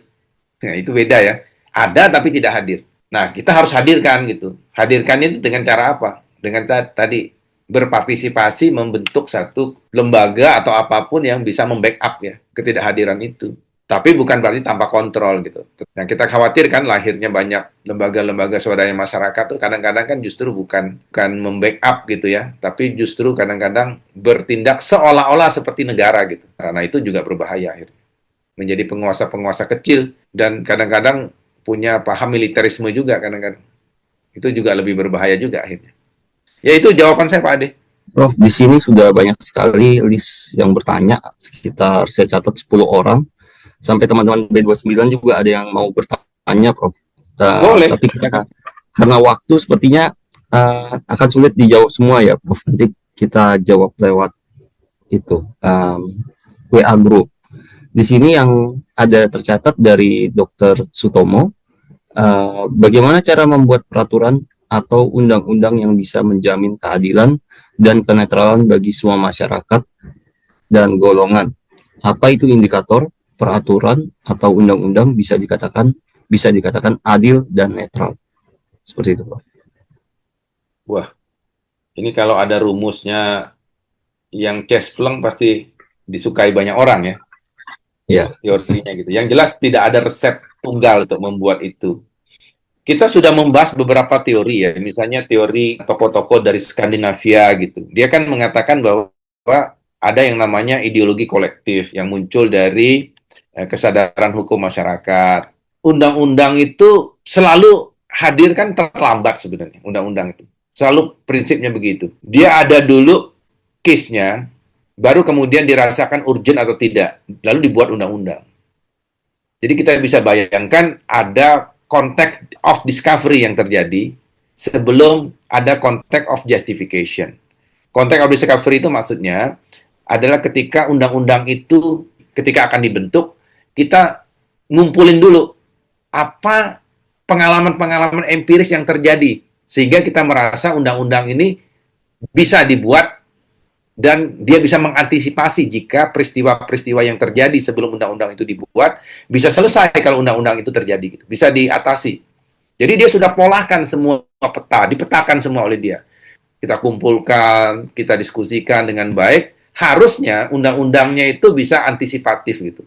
Nah, itu beda ya. Ada tapi tidak hadir. Nah, kita harus hadirkan gitu. Hadirkan itu dengan cara apa? Dengan tadi berpartisipasi membentuk satu lembaga atau apapun yang bisa membackup ya ketidakhadiran itu. Tapi bukan berarti tanpa kontrol gitu. Nah, kita khawatirkan lahirnya banyak lembaga-lembaga swadaya masyarakat tuh kadang-kadang kan justru bukan membackup gitu ya, tapi justru kadang-kadang bertindak seolah-olah seperti negara gitu. Karena itu juga berbahaya akhirnya. menjadi penguasa-penguasa kecil, dan kadang-kadang punya paham militerisme juga kadang-kadang. Itu juga lebih berbahaya juga akhirnya. Ya itu jawaban saya Pak Ade. Prof, di sini sudah banyak sekali list yang bertanya, sekitar saya catat 10 orang, sampai teman-teman B29 juga ada yang mau bertanya, Prof. Boleh. Tapi karena waktu sepertinya akan sulit dijawab semua ya, Prof. Nanti kita jawab lewat itu WA group. Di sini yang ada tercatat dari Dr. Sutomo, bagaimana cara membuat peraturan atau undang-undang yang bisa menjamin keadilan dan kenetralan bagi semua masyarakat dan golongan. Apa itu indikator, peraturan, atau undang-undang bisa dikatakan adil dan netral. Seperti itu, Pak. Wah, ini kalau ada rumusnya yang cespleng pasti disukai banyak orang ya. Ya. Teorinya gitu. Yang jelas tidak ada resep tunggal untuk membuat itu. Kita sudah membahas beberapa teori ya, misalnya teori tokoh-tokoh dari Skandinavia gitu. Dia kan mengatakan bahwa ada yang namanya ideologi kolektif yang muncul dari kesadaran hukum masyarakat. Undang-undang itu selalu hadir kan terlambat sebenarnya, undang-undang itu. Selalu prinsipnya begitu. Dia ada dulu case-nya, baru kemudian dirasakan urgent atau tidak, lalu dibuat undang-undang. Jadi kita bisa bayangkan ada context of discovery yang terjadi sebelum ada context of justification. Context of discovery itu maksudnya adalah ketika undang-undang itu, ketika akan dibentuk, kita ngumpulin dulu apa pengalaman-pengalaman empiris yang terjadi, sehingga kita merasa undang-undang ini bisa dibuat dan dia bisa mengantisipasi jika peristiwa-peristiwa yang terjadi sebelum undang-undang itu dibuat bisa selesai kalau undang-undang itu terjadi, gitu. Bisa diatasi. Jadi dia sudah polahkan semua peta, dipetakan semua oleh dia. Kita kumpulkan, kita diskusikan dengan baik. Harusnya undang-undangnya itu bisa antisipatif gitu.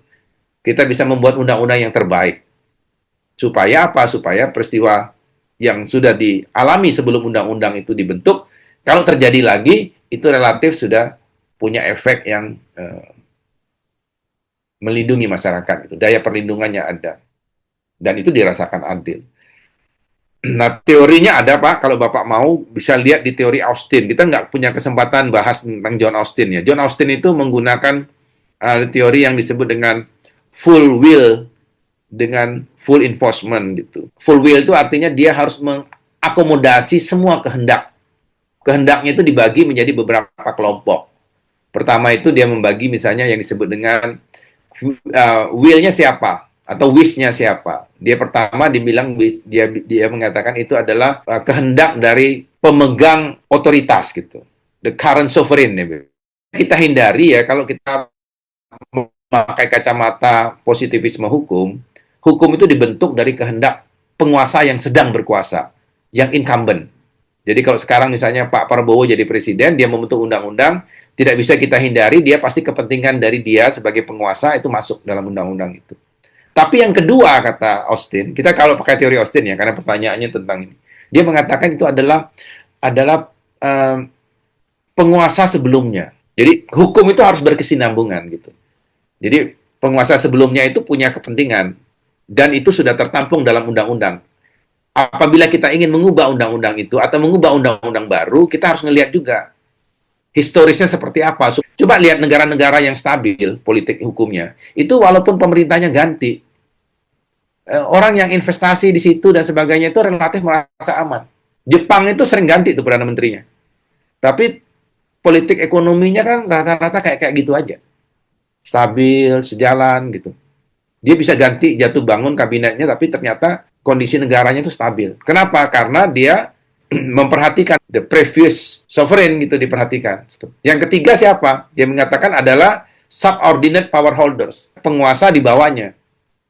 Kita bisa membuat undang-undang yang terbaik. Supaya apa? Supaya peristiwa yang sudah dialami sebelum undang-undang itu dibentuk, kalau terjadi lagi, itu relatif sudah punya efek yang melindungi masyarakat. Gitu. Daya perlindungannya ada. Dan itu dirasakan adil. Nah, teorinya ada, Pak. Kalau Bapak mau, bisa lihat di teori Austin. Kita nggak punya kesempatan bahas tentang John Austin. Ya. John Austin itu menggunakan teori yang disebut dengan full will dengan full enforcement. Gitu. Full will itu artinya dia harus mengakomodasi semua kehendak. Kehendaknya itu dibagi menjadi beberapa kelompok. Pertama itu dia membagi misalnya yang disebut dengan will-nya siapa atau wish-nya siapa. Dia pertama dibilang dia mengatakan itu adalah kehendak dari pemegang otoritas gitu. The current sovereign. Kita hindari ya kalau kita memakai kacamata positivisme hukum, hukum itu dibentuk dari kehendak penguasa yang sedang berkuasa, yang incumbent. Jadi kalau sekarang misalnya Pak Prabowo jadi presiden, dia membentuk undang-undang, tidak bisa kita hindari, dia pasti kepentingan dari dia sebagai penguasa itu masuk dalam undang-undang itu. Tapi yang kedua, kata Austin, kita kalau pakai teori Austin ya, karena pertanyaannya tentang ini, dia mengatakan itu adalah penguasa sebelumnya. Jadi hukum itu harus berkesinambungan gitu. Jadi penguasa sebelumnya itu punya kepentingan, dan itu sudah tertampung dalam undang-undang. Apabila kita ingin mengubah undang-undang itu atau mengubah undang-undang baru, kita harus melihat juga historisnya seperti apa. Coba lihat negara-negara yang stabil politik hukumnya. Itu walaupun pemerintahnya ganti, orang yang investasi di situ dan sebagainya itu relatif merasa aman. Jepang itu sering ganti itu Perdana Menterinya. Tapi politik ekonominya kan rata-rata kayak gitu aja. Stabil, sejalan gitu. Dia bisa ganti jatuh bangun kabinetnya, tapi ternyata kondisi negaranya itu stabil. Kenapa? Karena dia memperhatikan the previous sovereign gitu diperhatikan. Yang ketiga siapa? Dia mengatakan adalah subordinate power holders, penguasa di bawahnya.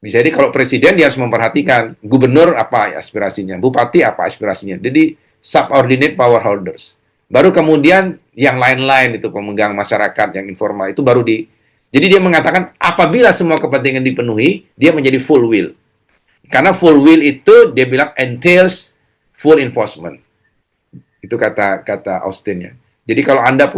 Bisa jadi kalau presiden dia harus memperhatikan gubernur apa aspirasinya, bupati apa aspirasinya. Jadi subordinate power holders. Baru kemudian yang lain-lain itu pemegang masyarakat yang informal itu baru jadi dia mengatakan apabila semua kepentingan dipenuhi, dia menjadi full will. Karena full will itu dia bilang entails full enforcement. Itu kata Austin ya. Jadi kalau Anda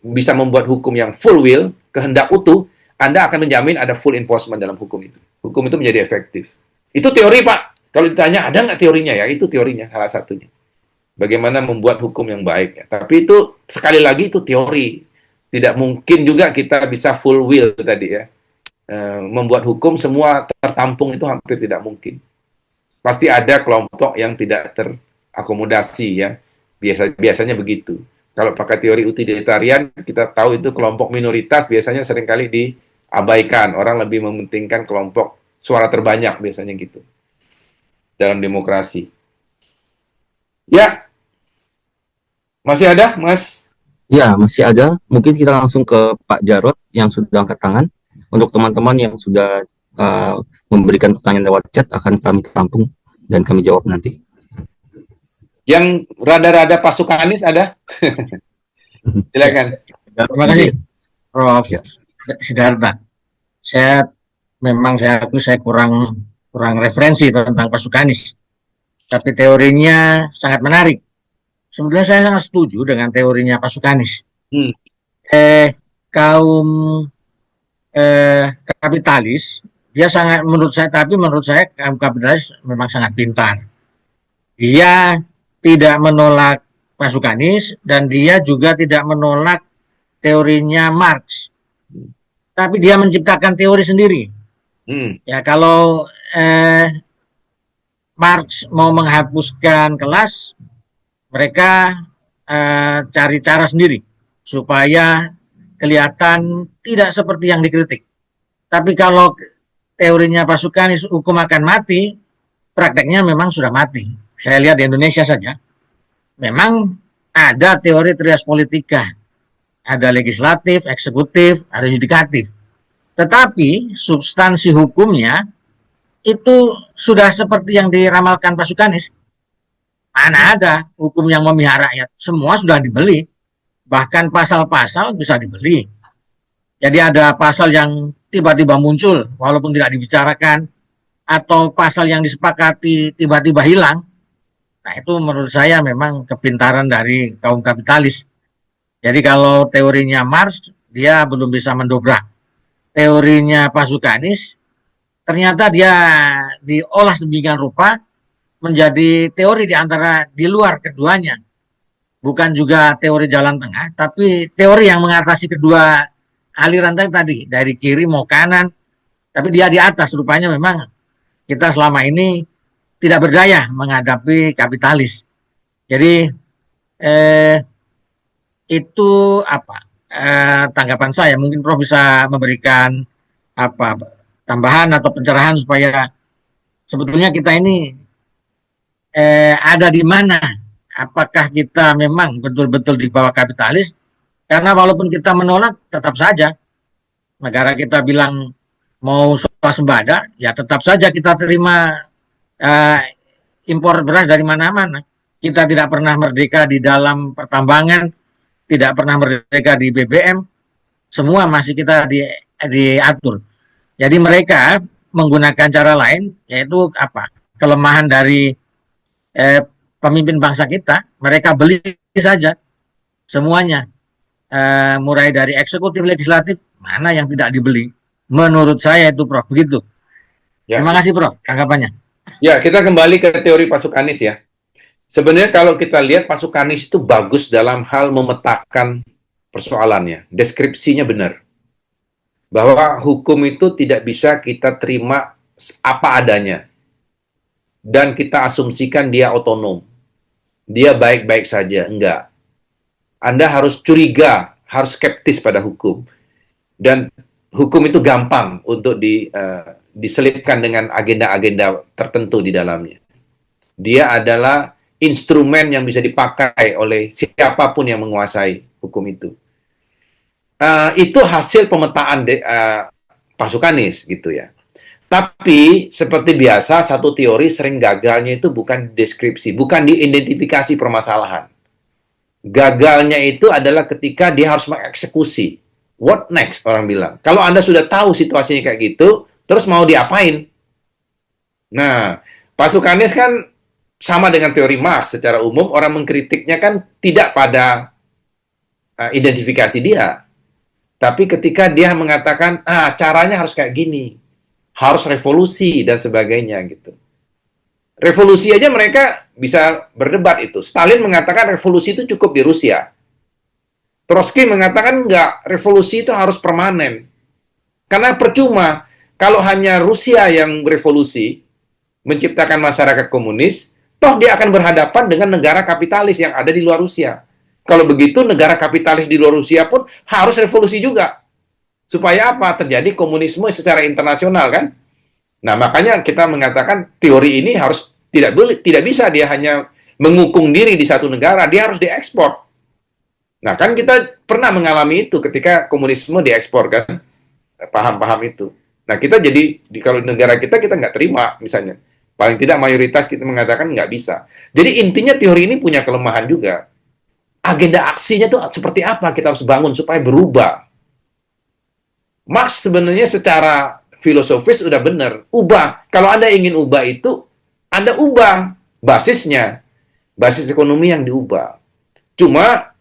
bisa membuat hukum yang full will, kehendak utuh, Anda akan menjamin ada full enforcement dalam hukum itu. Hukum itu menjadi efektif. Itu teori, Pak. Kalau ditanya, ada nggak teorinya? Ya, itu teorinya, salah satunya. Bagaimana membuat hukum yang baik. Ya. Tapi itu, sekali lagi, itu teori. Tidak mungkin juga kita bisa full will tadi ya. Membuat hukum semua tertampung itu hampir tidak mungkin. Pasti ada kelompok yang tidak terakomodasi ya. Biasanya begitu. Kalau pakai teori utilitarian, kita tahu itu kelompok minoritas biasanya seringkali diabaikan. Orang lebih mementingkan kelompok suara terbanyak biasanya gitu. Dalam demokrasi. Ya, masih ada, Mas? Ya, masih ada. Mungkin kita langsung ke Pak Jarod yang sudah angkat tangan. Untuk teman-teman yang sudah memberikan pertanyaan lewat chat akan kami tampung dan kami jawab nanti. Yang rada-rada pasukanis ada? Silakan. Terima kasih, Prof. Ya. Siddhartha. Saya aku kurang referensi tentang pasukanis, tapi teorinya sangat menarik. Sebetulnya saya sangat setuju dengan teorinya pasukanis. Kaum kapitalis, dia sangat menurut saya kaum kapitalis memang sangat pintar. Dia tidak menolak pasukanis dan dia juga tidak menolak teorinya Marx. Tapi dia menciptakan teori sendiri. Ya, kalau Marx mau menghapuskan kelas, mereka cari cara sendiri supaya kelihatan tidak seperti yang dikritik. Tapi kalau teorinya pasukanis hukum akan mati, prakteknya memang sudah mati. Saya lihat di Indonesia saja, memang ada teori trias politika, ada legislatif, eksekutif, ada yudikatif. Tetapi substansi hukumnya itu sudah seperti yang diramalkan pasukanis. Mana ada hukum yang memihak rakyat? Semua sudah dibeli. Bahkan pasal-pasal bisa dibeli. Jadi ada pasal yang tiba-tiba muncul walaupun tidak dibicarakan, atau pasal yang disepakati tiba-tiba hilang. Nah, itu menurut saya memang kepintaran dari kaum kapitalis. Jadi kalau teorinya Marx, dia belum bisa mendobrak. Teorinya pasukanis, ternyata dia diolah sedemikian rupa menjadi teori di luar keduanya. Bukan juga teori jalan tengah, tapi teori yang mengatasi kedua aliran tadi, dari kiri mau kanan, tapi dia di atas. Rupanya memang kita selama ini tidak berdaya menghadapi kapitalis. Jadi itu tanggapan saya. Mungkin Prof bisa memberikan tambahan atau pencerahan supaya sebetulnya kita ini ada di mana. Apakah kita memang betul-betul di bawah kapitalis? Karena walaupun kita menolak, tetap saja negara kita bilang mau swasembada, ya tetap saja kita terima impor beras dari mana-mana. Kita tidak pernah merdeka di dalam pertambangan, tidak pernah merdeka di BBM, semua masih kita diatur. Jadi mereka menggunakan cara lain, yaitu kelemahan dari pemimpin bangsa kita, mereka beli saja semuanya, mulai dari eksekutif, legislatif, mana yang tidak dibeli. Menurut saya itu, Prof, begitu. Ya. Terima kasih, Prof, tanggapannya. Ya, kita kembali ke teori pasukanis ya. Sebenarnya kalau kita lihat pasukanis itu bagus dalam hal memetakan persoalannya. Deskripsinya benar. Bahwa hukum itu tidak bisa kita terima apa adanya. Dan kita asumsikan dia otonom. Dia baik-baik saja. Enggak. Anda harus curiga, harus skeptis pada hukum. Dan hukum itu gampang untuk diselipkan dengan agenda-agenda tertentu di dalamnya. Dia adalah instrumen yang bisa dipakai oleh siapapun yang menguasai hukum itu. Itu hasil pemetaan pasukanis gitu ya. Tapi seperti biasa, satu teori sering gagalnya itu bukan deskripsi, bukan diidentifikasi permasalahan. Gagalnya itu adalah ketika dia harus mengeksekusi. What next, orang bilang. Kalau Anda sudah tahu situasinya kayak gitu, terus mau diapain? Nah, pasukanis kan sama dengan teori Marx. Secara umum, orang mengkritiknya kan tidak pada identifikasi dia. Tapi ketika dia mengatakan, caranya harus kayak gini, harus revolusi dan sebagainya gitu. Revolusi aja mereka bisa berdebat itu. Stalin mengatakan revolusi itu cukup di Rusia. Trotsky mengatakan enggak, revolusi itu harus permanen. Karena percuma kalau hanya Rusia yang berevolusi, menciptakan masyarakat komunis, toh dia akan berhadapan dengan negara kapitalis yang ada di luar Rusia. Kalau begitu, negara kapitalis di luar Rusia pun harus revolusi juga. Supaya apa? Terjadi komunisme secara internasional kan? Nah, makanya kita mengatakan teori ini harus tidak bisa dia hanya mengukung diri di satu negara, dia harus diekspor. Nah, kan kita pernah mengalami itu ketika komunisme diekspor kan, paham-paham itu. Nah, kita jadi kalau negara kita nggak terima misalnya. Paling tidak mayoritas kita mengatakan nggak bisa. Jadi intinya teori ini punya kelemahan juga. Agenda aksinya tuh seperti apa kita harus bangun supaya berubah. Marx sebenarnya secara filosofis udah benar, ubah. Kalau Anda ingin ubah itu, Anda ubah basisnya, basis ekonomi yang diubah. Cuma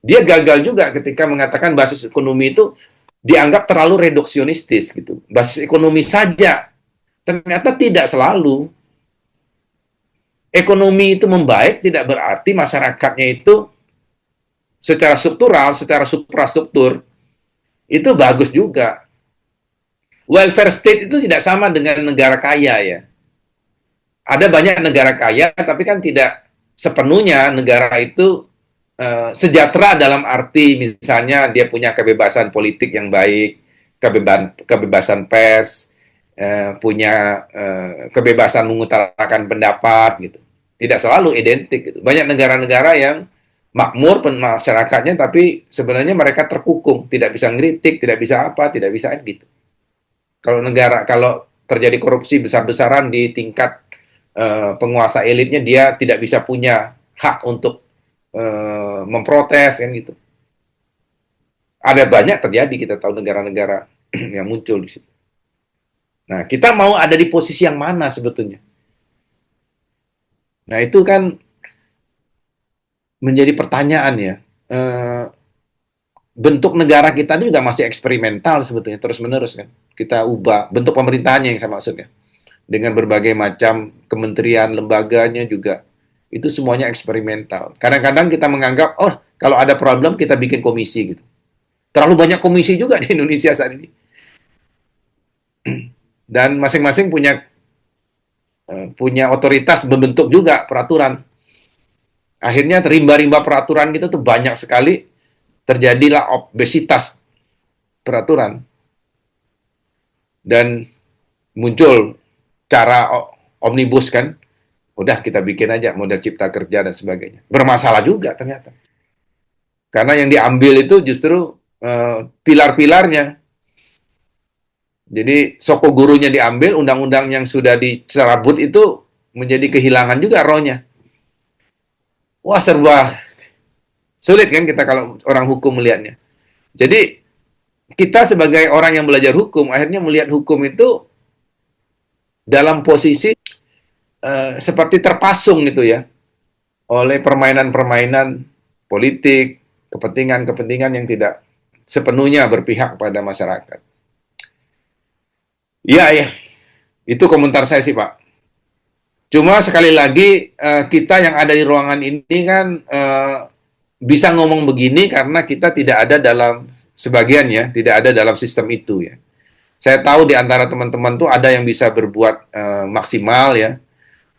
dia gagal juga ketika mengatakan basis ekonomi itu dianggap terlalu reduksionistis gitu. Basis ekonomi saja. Ternyata tidak selalu. Ekonomi itu membaik tidak berarti masyarakatnya itu secara struktural, secara suprastruktur itu bagus juga. Welfare state itu tidak sama dengan negara kaya ya. Ada banyak negara kaya, tapi kan tidak sepenuhnya negara itu sejahtera dalam arti misalnya dia punya kebebasan politik yang baik, kebebasan pers, punya kebebasan mengutarakan pendapat gitu. Tidak selalu identik gitu. Banyak negara-negara yang makmur masyarakatnya, tapi sebenarnya mereka terkukung, tidak bisa ngeritik, tidak bisa apa, tidak bisa gitu. Kalau terjadi korupsi besar-besaran di tingkat penguasa elitnya, dia tidak bisa punya hak untuk memprotes kan gitu. Ada banyak terjadi, kita tahu negara-negara yang muncul di situ. Nah, kita mau ada di posisi yang mana sebetulnya? Nah, itu kan menjadi pertanyaan ya. Bentuk negara kita ini juga masih eksperimental sebetulnya, terus-menerus kan. Kita ubah bentuk pemerintahannya yang saya maksudnya. Dengan berbagai macam kementerian, lembaganya juga. Itu semuanya eksperimental. Kadang-kadang kita menganggap, kalau ada problem kita bikin komisi gitu. Terlalu banyak komisi juga di Indonesia saat ini. Dan masing-masing punya otoritas membentuk juga peraturan. Akhirnya rimba-rimba peraturan gitu tuh banyak sekali, terjadilah obesitas peraturan. Dan muncul cara omnibus kan, udah kita bikin aja model cipta kerja dan sebagainya. Bermasalah juga ternyata. Karena yang diambil itu justru pilar-pilarnya. Jadi soko gurunya diambil, undang-undang yang sudah dicerabut itu menjadi kehilangan juga rohnya. Wah, serba sulit kan kita kalau orang hukum melihatnya. Jadi kita sebagai orang yang belajar hukum, akhirnya melihat hukum itu dalam posisi seperti terpasung gitu ya, oleh permainan-permainan politik, kepentingan-kepentingan yang tidak sepenuhnya berpihak pada masyarakat. Ya, itu komentar saya sih Pak. Cuma sekali lagi kita yang ada di ruangan ini kan bisa ngomong begini karena kita tidak ada dalam sebagian ya, tidak ada dalam sistem itu ya. Saya tahu di antara teman-teman tuh ada yang bisa berbuat maksimal ya,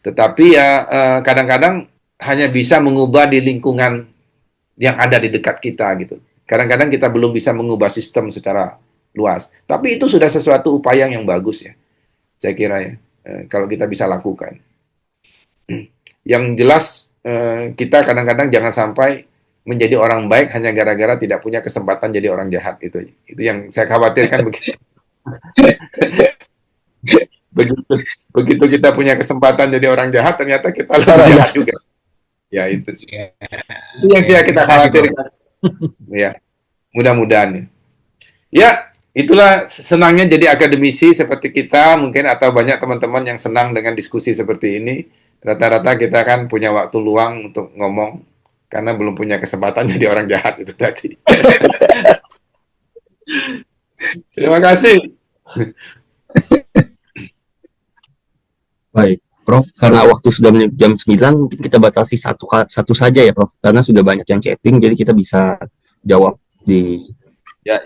tetapi ya kadang-kadang hanya bisa mengubah di lingkungan yang ada di dekat kita gitu. Kadang-kadang kita belum bisa mengubah sistem secara luas. Tapi itu sudah sesuatu upaya yang bagus ya, saya kira ya, kalau kita bisa lakukan. Yang jelas kita kadang-kadang jangan sampai menjadi orang baik hanya gara-gara tidak punya kesempatan jadi orang jahat. Itu yang saya khawatirkan begitu. begitu kita punya kesempatan jadi orang jahat, ternyata kita lebih jahat juga. Ya itu sih. Itu yang kita khawatirkan. Ya, mudah-mudahan. Ya, itulah senangnya jadi akademisi seperti kita mungkin, atau banyak teman-teman yang senang dengan diskusi seperti ini. Rata-rata kita kan punya waktu luang untuk ngomong karena belum punya kesempatan jadi orang jahat itu tadi. Terima kasih. Baik, Prof. Karena waktu sudah jam 9, mungkin kita batasi satu saja ya, Prof. Karena sudah banyak yang chatting, jadi kita bisa jawab di Ya,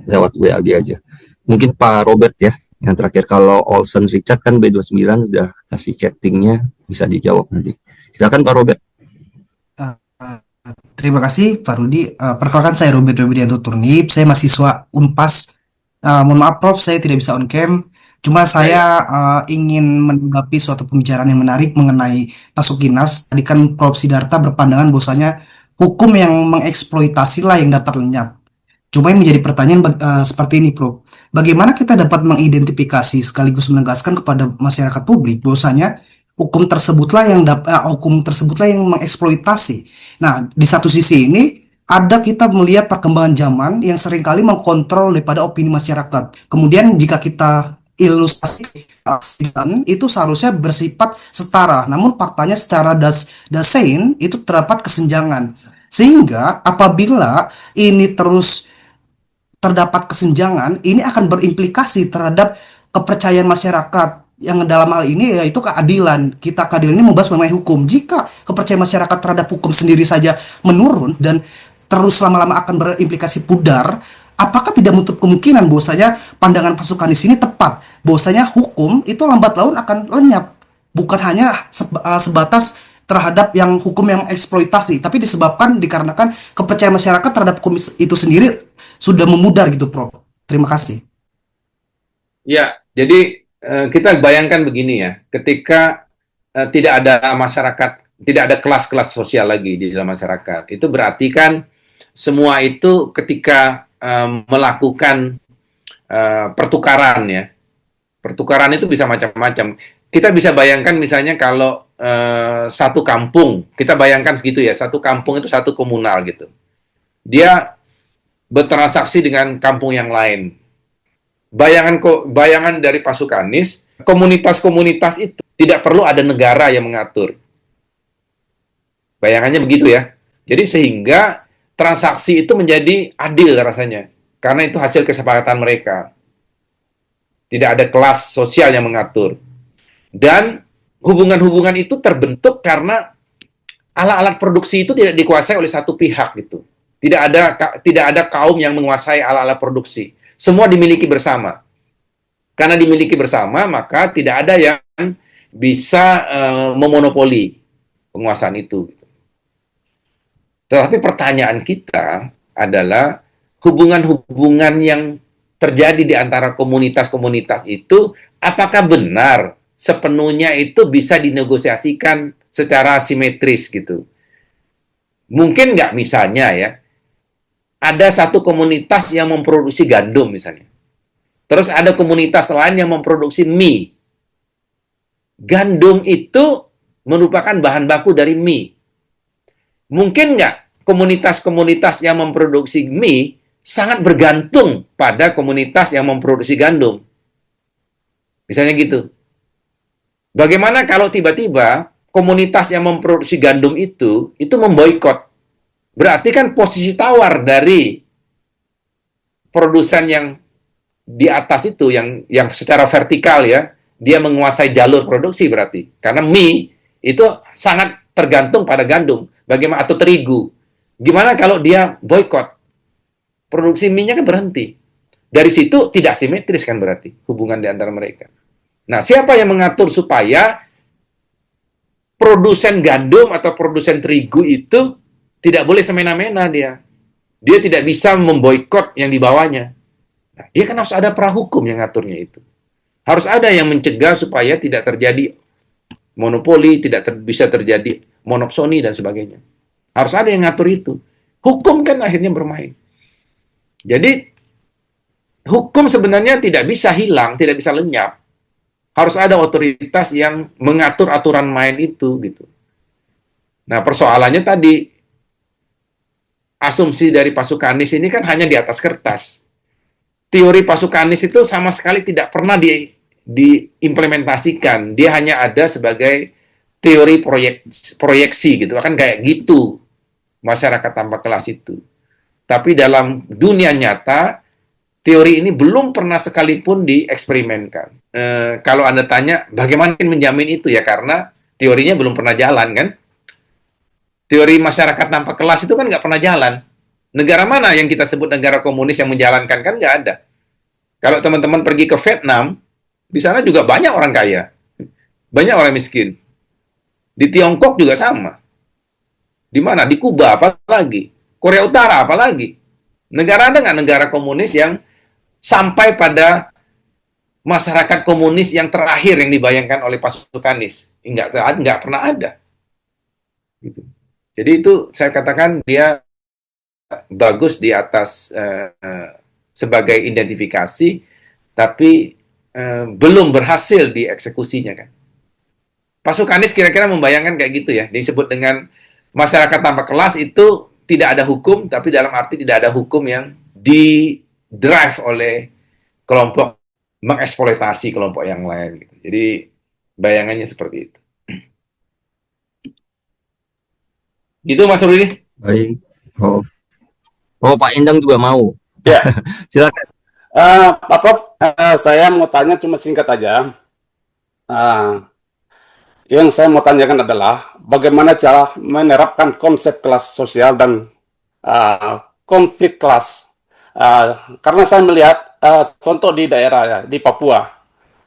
lewat WA aja. Mungkin Pak Robert ya, yang terakhir. Kalau Olsen Richard kan B29 udah kasih chattingnya, bisa dijawab nanti. Silakan Pak Robert. Terima kasih Pak Rudi. Perkenalkan saya Robert Widianto Turnip. Saya mahasiswa Unpas. Mohon maaf Prof, saya tidak bisa on cam. Cuma saya ingin menanggapi suatu pembicaraan yang menarik mengenai Pasukinas. Tadi kan Prof Sidarta berpandangan bahwasanya hukum yang mengeksploitasi lah yang dapat lenyap. Cuma yang menjadi pertanyaan seperti ini, Prof. Bagaimana kita dapat mengidentifikasi sekaligus menegaskan kepada masyarakat publik bahwasanya hukum tersebutlah yang mengeksploitasi. Nah, di satu sisi ini ada kita melihat perkembangan zaman yang seringkali mengkontrol daripada opini masyarakat. Kemudian jika kita ilustrasi itu seharusnya bersifat setara, namun faktanya secara dasein itu terdapat kesenjangan. Sehingga apabila ini terus terdapat kesenjangan, ini akan berimplikasi terhadap kepercayaan masyarakat yang dalam hal ini yaitu keadilan. Keadilan ini membahas mengenai hukum. Jika kepercayaan masyarakat terhadap hukum sendiri saja menurun dan terus lama-lama akan berimplikasi pudar, apakah tidak menutup kemungkinan bahwasanya pandangan pasukan di sini tepat, bahwasanya hukum itu lambat laun akan lenyap, bukan hanya sebatas terhadap yang hukum yang eksploitasi, tapi disebabkan dikarenakan kepercayaan masyarakat terhadap hukum itu sendiri sudah memudar gitu, Prof. Terima kasih. Ya, jadi kita bayangkan begini ya, ketika tidak ada masyarakat, tidak ada kelas-kelas sosial lagi di dalam masyarakat, itu berarti kan semua itu ketika melakukan pertukaran ya, pertukaran itu bisa macam-macam. Kita bisa bayangkan misalnya kalau satu kampung, kita bayangkan segitu ya, satu kampung itu satu komunal gitu. Dia bertransaksi dengan kampung yang lain. Bayangan dari Pasukanis, komunitas-komunitas itu tidak perlu ada negara yang mengatur. Bayangannya begitu ya. Jadi sehingga transaksi itu menjadi adil rasanya. Karena itu hasil kesepakatan mereka. Tidak ada kelas sosial yang mengatur. Dan hubungan-hubungan itu terbentuk karena alat-alat produksi itu tidak dikuasai oleh satu pihak gitu. Tidak ada kaum yang menguasai alat-alat produksi. Semua dimiliki bersama. Karena dimiliki bersama, maka tidak ada yang bisa memonopoli penguasaan itu. Tetapi pertanyaan kita adalah hubungan-hubungan yang terjadi di antara komunitas-komunitas itu, apakah benar sepenuhnya itu bisa dinegosiasikan secara simetris gitu? Mungkin nggak misalnya ya, ada satu komunitas yang memproduksi gandum misalnya. Terus ada komunitas lain yang memproduksi mie. Gandum itu merupakan bahan baku dari mie. Mungkin nggak komunitas-komunitas yang memproduksi mie sangat bergantung pada komunitas yang memproduksi gandum? Misalnya gitu. Bagaimana kalau tiba-tiba komunitas yang memproduksi gandum itu memboikot? Berarti kan posisi tawar dari produsen yang di atas itu, yang secara vertikal ya, dia menguasai jalur produksi berarti. Karena mie itu sangat tergantung pada gandum, bagaimana atau terigu. Gimana kalau dia boikot? Produksi mie-nya kan berhenti. Dari situ tidak simetris kan berarti hubungan di antara mereka. Nah, siapa yang mengatur supaya produsen gandum atau produsen terigu itu tidak boleh semena-mena dia? Dia tidak bisa memboikot yang di bawahnya. Nah, dia kan harus ada prahukum yang ngaturnya itu. Harus ada yang mencegah supaya tidak terjadi monopoli, bisa terjadi monopsoni dan sebagainya. Harus ada yang ngatur itu. Hukum kan akhirnya bermain. Jadi hukum sebenarnya tidak bisa hilang, tidak bisa lenyap. Harus ada otoritas yang mengatur aturan main itu gitu. Nah, persoalannya tadi asumsi dari Pasukanis ini kan hanya di atas kertas. Teori Pasukanis itu sama sekali tidak pernah diimplementasikan. Dia hanya ada sebagai teori proyeksi gitu. Akan kayak gitu masyarakat tanpa kelas itu. Tapi dalam dunia nyata, teori ini belum pernah sekalipun dieksperimenkan. Kalau Anda tanya, bagaimana menjamin itu ya? Karena teorinya belum pernah jalan, kan? Teori masyarakat tanpa kelas itu kan nggak pernah jalan. Negara mana yang kita sebut negara komunis yang menjalankan? Kan nggak ada. Kalau teman-teman pergi ke Vietnam, di sana juga banyak orang kaya, banyak orang miskin. Di Tiongkok juga sama. Di mana? Di Kuba apalagi. Korea Utara apalagi. Negara ada nggak negara komunis yang sampai pada masyarakat komunis yang terakhir yang dibayangkan oleh Pasukanis? Nggak pernah ada. Gitu. Jadi itu saya katakan dia bagus di atas sebagai identifikasi, tapi belum berhasil dieksekusinya, kan. Pasukanis kira-kira membayangkan kayak gitu ya, disebut dengan masyarakat tanpa kelas itu tidak ada hukum, tapi dalam arti tidak ada hukum yang di-drive oleh kelompok mengeksploitasi kelompok yang lain. Gitu. Jadi bayangannya seperti itu. Gitu Mas Rudi. Baik, Prof. Oh, Pak Endang juga mau. Ya, Silakan. Pak Prof, saya mau tanya cuma singkat aja. Yang saya mau tanyakan adalah bagaimana cara menerapkan konsep kelas sosial dan konflik kelas. Karena saya melihat contoh di daerah ya, di Papua,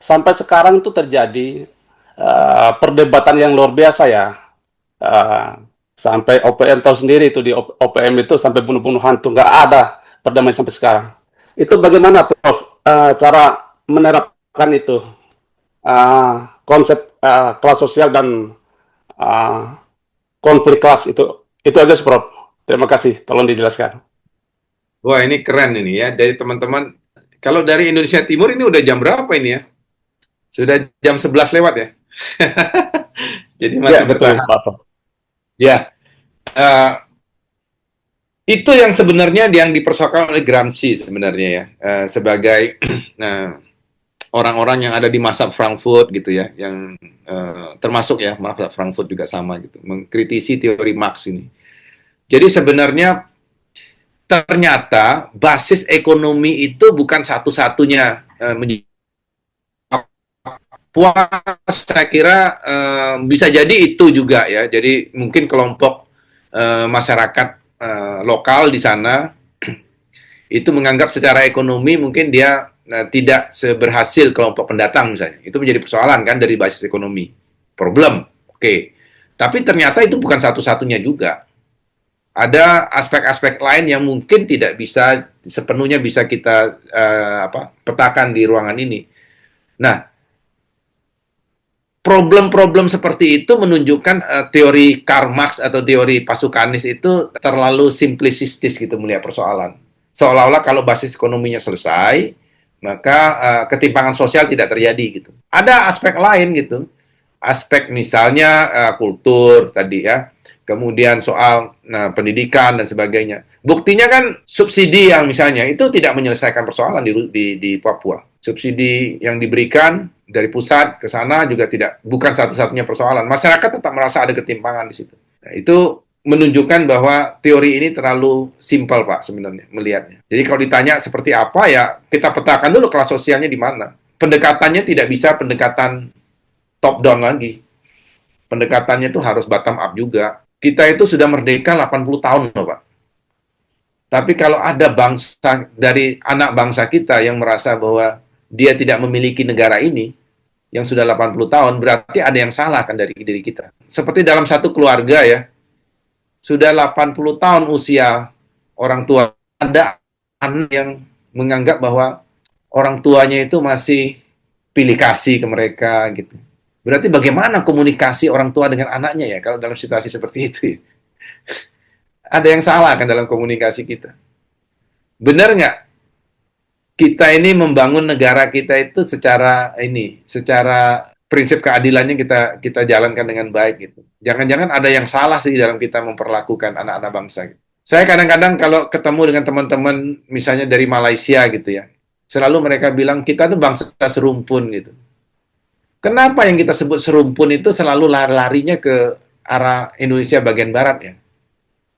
sampai sekarang itu terjadi perdebatan yang luar biasa ya. Sampai OPM tahu sendiri itu, di OPM itu sampai bunuh-bunuh hantu, nggak ada perdamaian sampai sekarang. Itu bagaimana Prof cara menerapkan itu konsep kelas sosial dan konflik kelas itu aja sih, Prof. Terima kasih, tolong dijelaskan. Wah, ini keren ini ya, dari teman-teman. Kalau dari Indonesia Timur ini udah jam berapa ini ya? Sudah jam 11 lewat ya? Jadi masih Ya, betul, bertahan. Pak Prof. Ya, itu yang sebenarnya yang dipersoalkan oleh Gramsci sebenarnya ya, sebagai orang-orang yang ada di Mazhab Frankfurt gitu ya, yang termasuk ya Mazhab Frankfurt juga sama gitu, mengkritisi teori Marx ini. Jadi sebenarnya ternyata basis ekonomi itu bukan satu-satunya puas, saya kira bisa jadi itu juga ya. Jadi mungkin kelompok masyarakat lokal di sana itu menganggap secara ekonomi mungkin dia tidak seberhasil kelompok pendatang misalnya. Itu menjadi persoalan kan dari basis ekonomi. Problem. Oke. Tapi ternyata itu bukan satu-satunya juga. Ada aspek-aspek lain yang mungkin tidak bisa sepenuhnya bisa kita petakan di ruangan ini. Nah, problem-problem seperti itu menunjukkan teori Karl Marx atau teori Pasukanis itu terlalu simplistis gitu melihat persoalan. Seolah-olah kalau basis ekonominya selesai, maka ketimpangan sosial tidak terjadi gitu. Ada aspek lain gitu. Aspek misalnya kultur tadi ya, kemudian soal pendidikan dan sebagainya. Buktinya kan subsidi yang misalnya itu tidak menyelesaikan persoalan di Papua. Subsidi yang diberikan dari pusat ke sana juga bukan satu-satunya persoalan. Masyarakat tetap merasa ada ketimpangan di situ. Nah, itu menunjukkan bahwa teori ini terlalu simpel Pak sebenarnya melihatnya. Jadi kalau ditanya seperti apa ya kita petakan dulu kelas sosialnya di mana. Pendekatannya tidak bisa pendekatan top down lagi. Pendekatannya itu harus bottom up juga. Kita itu sudah merdeka 80 tahun loh Pak. Tapi kalau ada bangsa dari anak bangsa kita yang merasa bahwa dia tidak memiliki negara ini yang sudah 80 tahun, berarti ada yang salah kan dari diri kita. Seperti dalam satu keluarga ya, sudah 80 tahun usia orang tua, ada anak yang menganggap bahwa orang tuanya itu masih pilih kasih ke mereka gitu. Berarti bagaimana komunikasi orang tua dengan anaknya ya kalau dalam situasi seperti itu ya? Ada yang salah kan dalam komunikasi kita. Benar nggak? Kita ini membangun negara kita itu secara prinsip keadilannya kita jalankan dengan baik gitu. Jangan-jangan ada yang salah sih dalam kita memperlakukan anak-anak bangsa. Gitu. Saya kadang-kadang kalau ketemu dengan teman-teman misalnya dari Malaysia gitu ya, selalu mereka bilang kita tuh bangsa serumpun gitu. Kenapa yang kita sebut serumpun itu selalu larinya ke arah Indonesia bagian barat ya?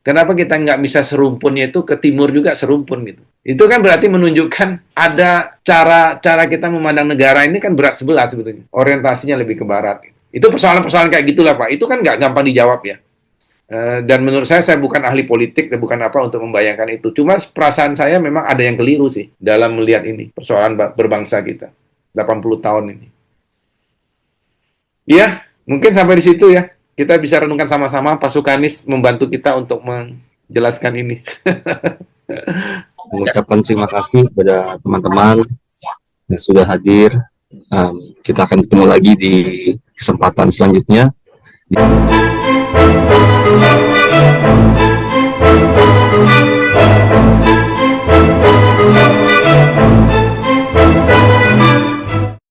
Kenapa kita nggak bisa serumpunnya itu ke timur juga serumpun gitu? Itu kan berarti menunjukkan ada cara kita memandang negara ini kan berat sebelah sebetulnya. Orientasinya lebih ke barat. Itu persoalan-persoalan kayak gitulah Pak. Itu kan nggak gampang dijawab ya. Dan menurut saya bukan ahli politik dan bukan apa untuk membayangkan itu. Cuma perasaan saya memang ada yang keliru sih dalam melihat ini persoalan berbangsa kita 80 tahun ini. Iya, mungkin sampai di situ ya. Kita bisa renungkan sama-sama. Pak Sukanis membantu kita untuk menjelaskan ini. Mengucapkan terima kasih kepada teman-teman yang sudah hadir. Kita akan ketemu lagi di kesempatan selanjutnya.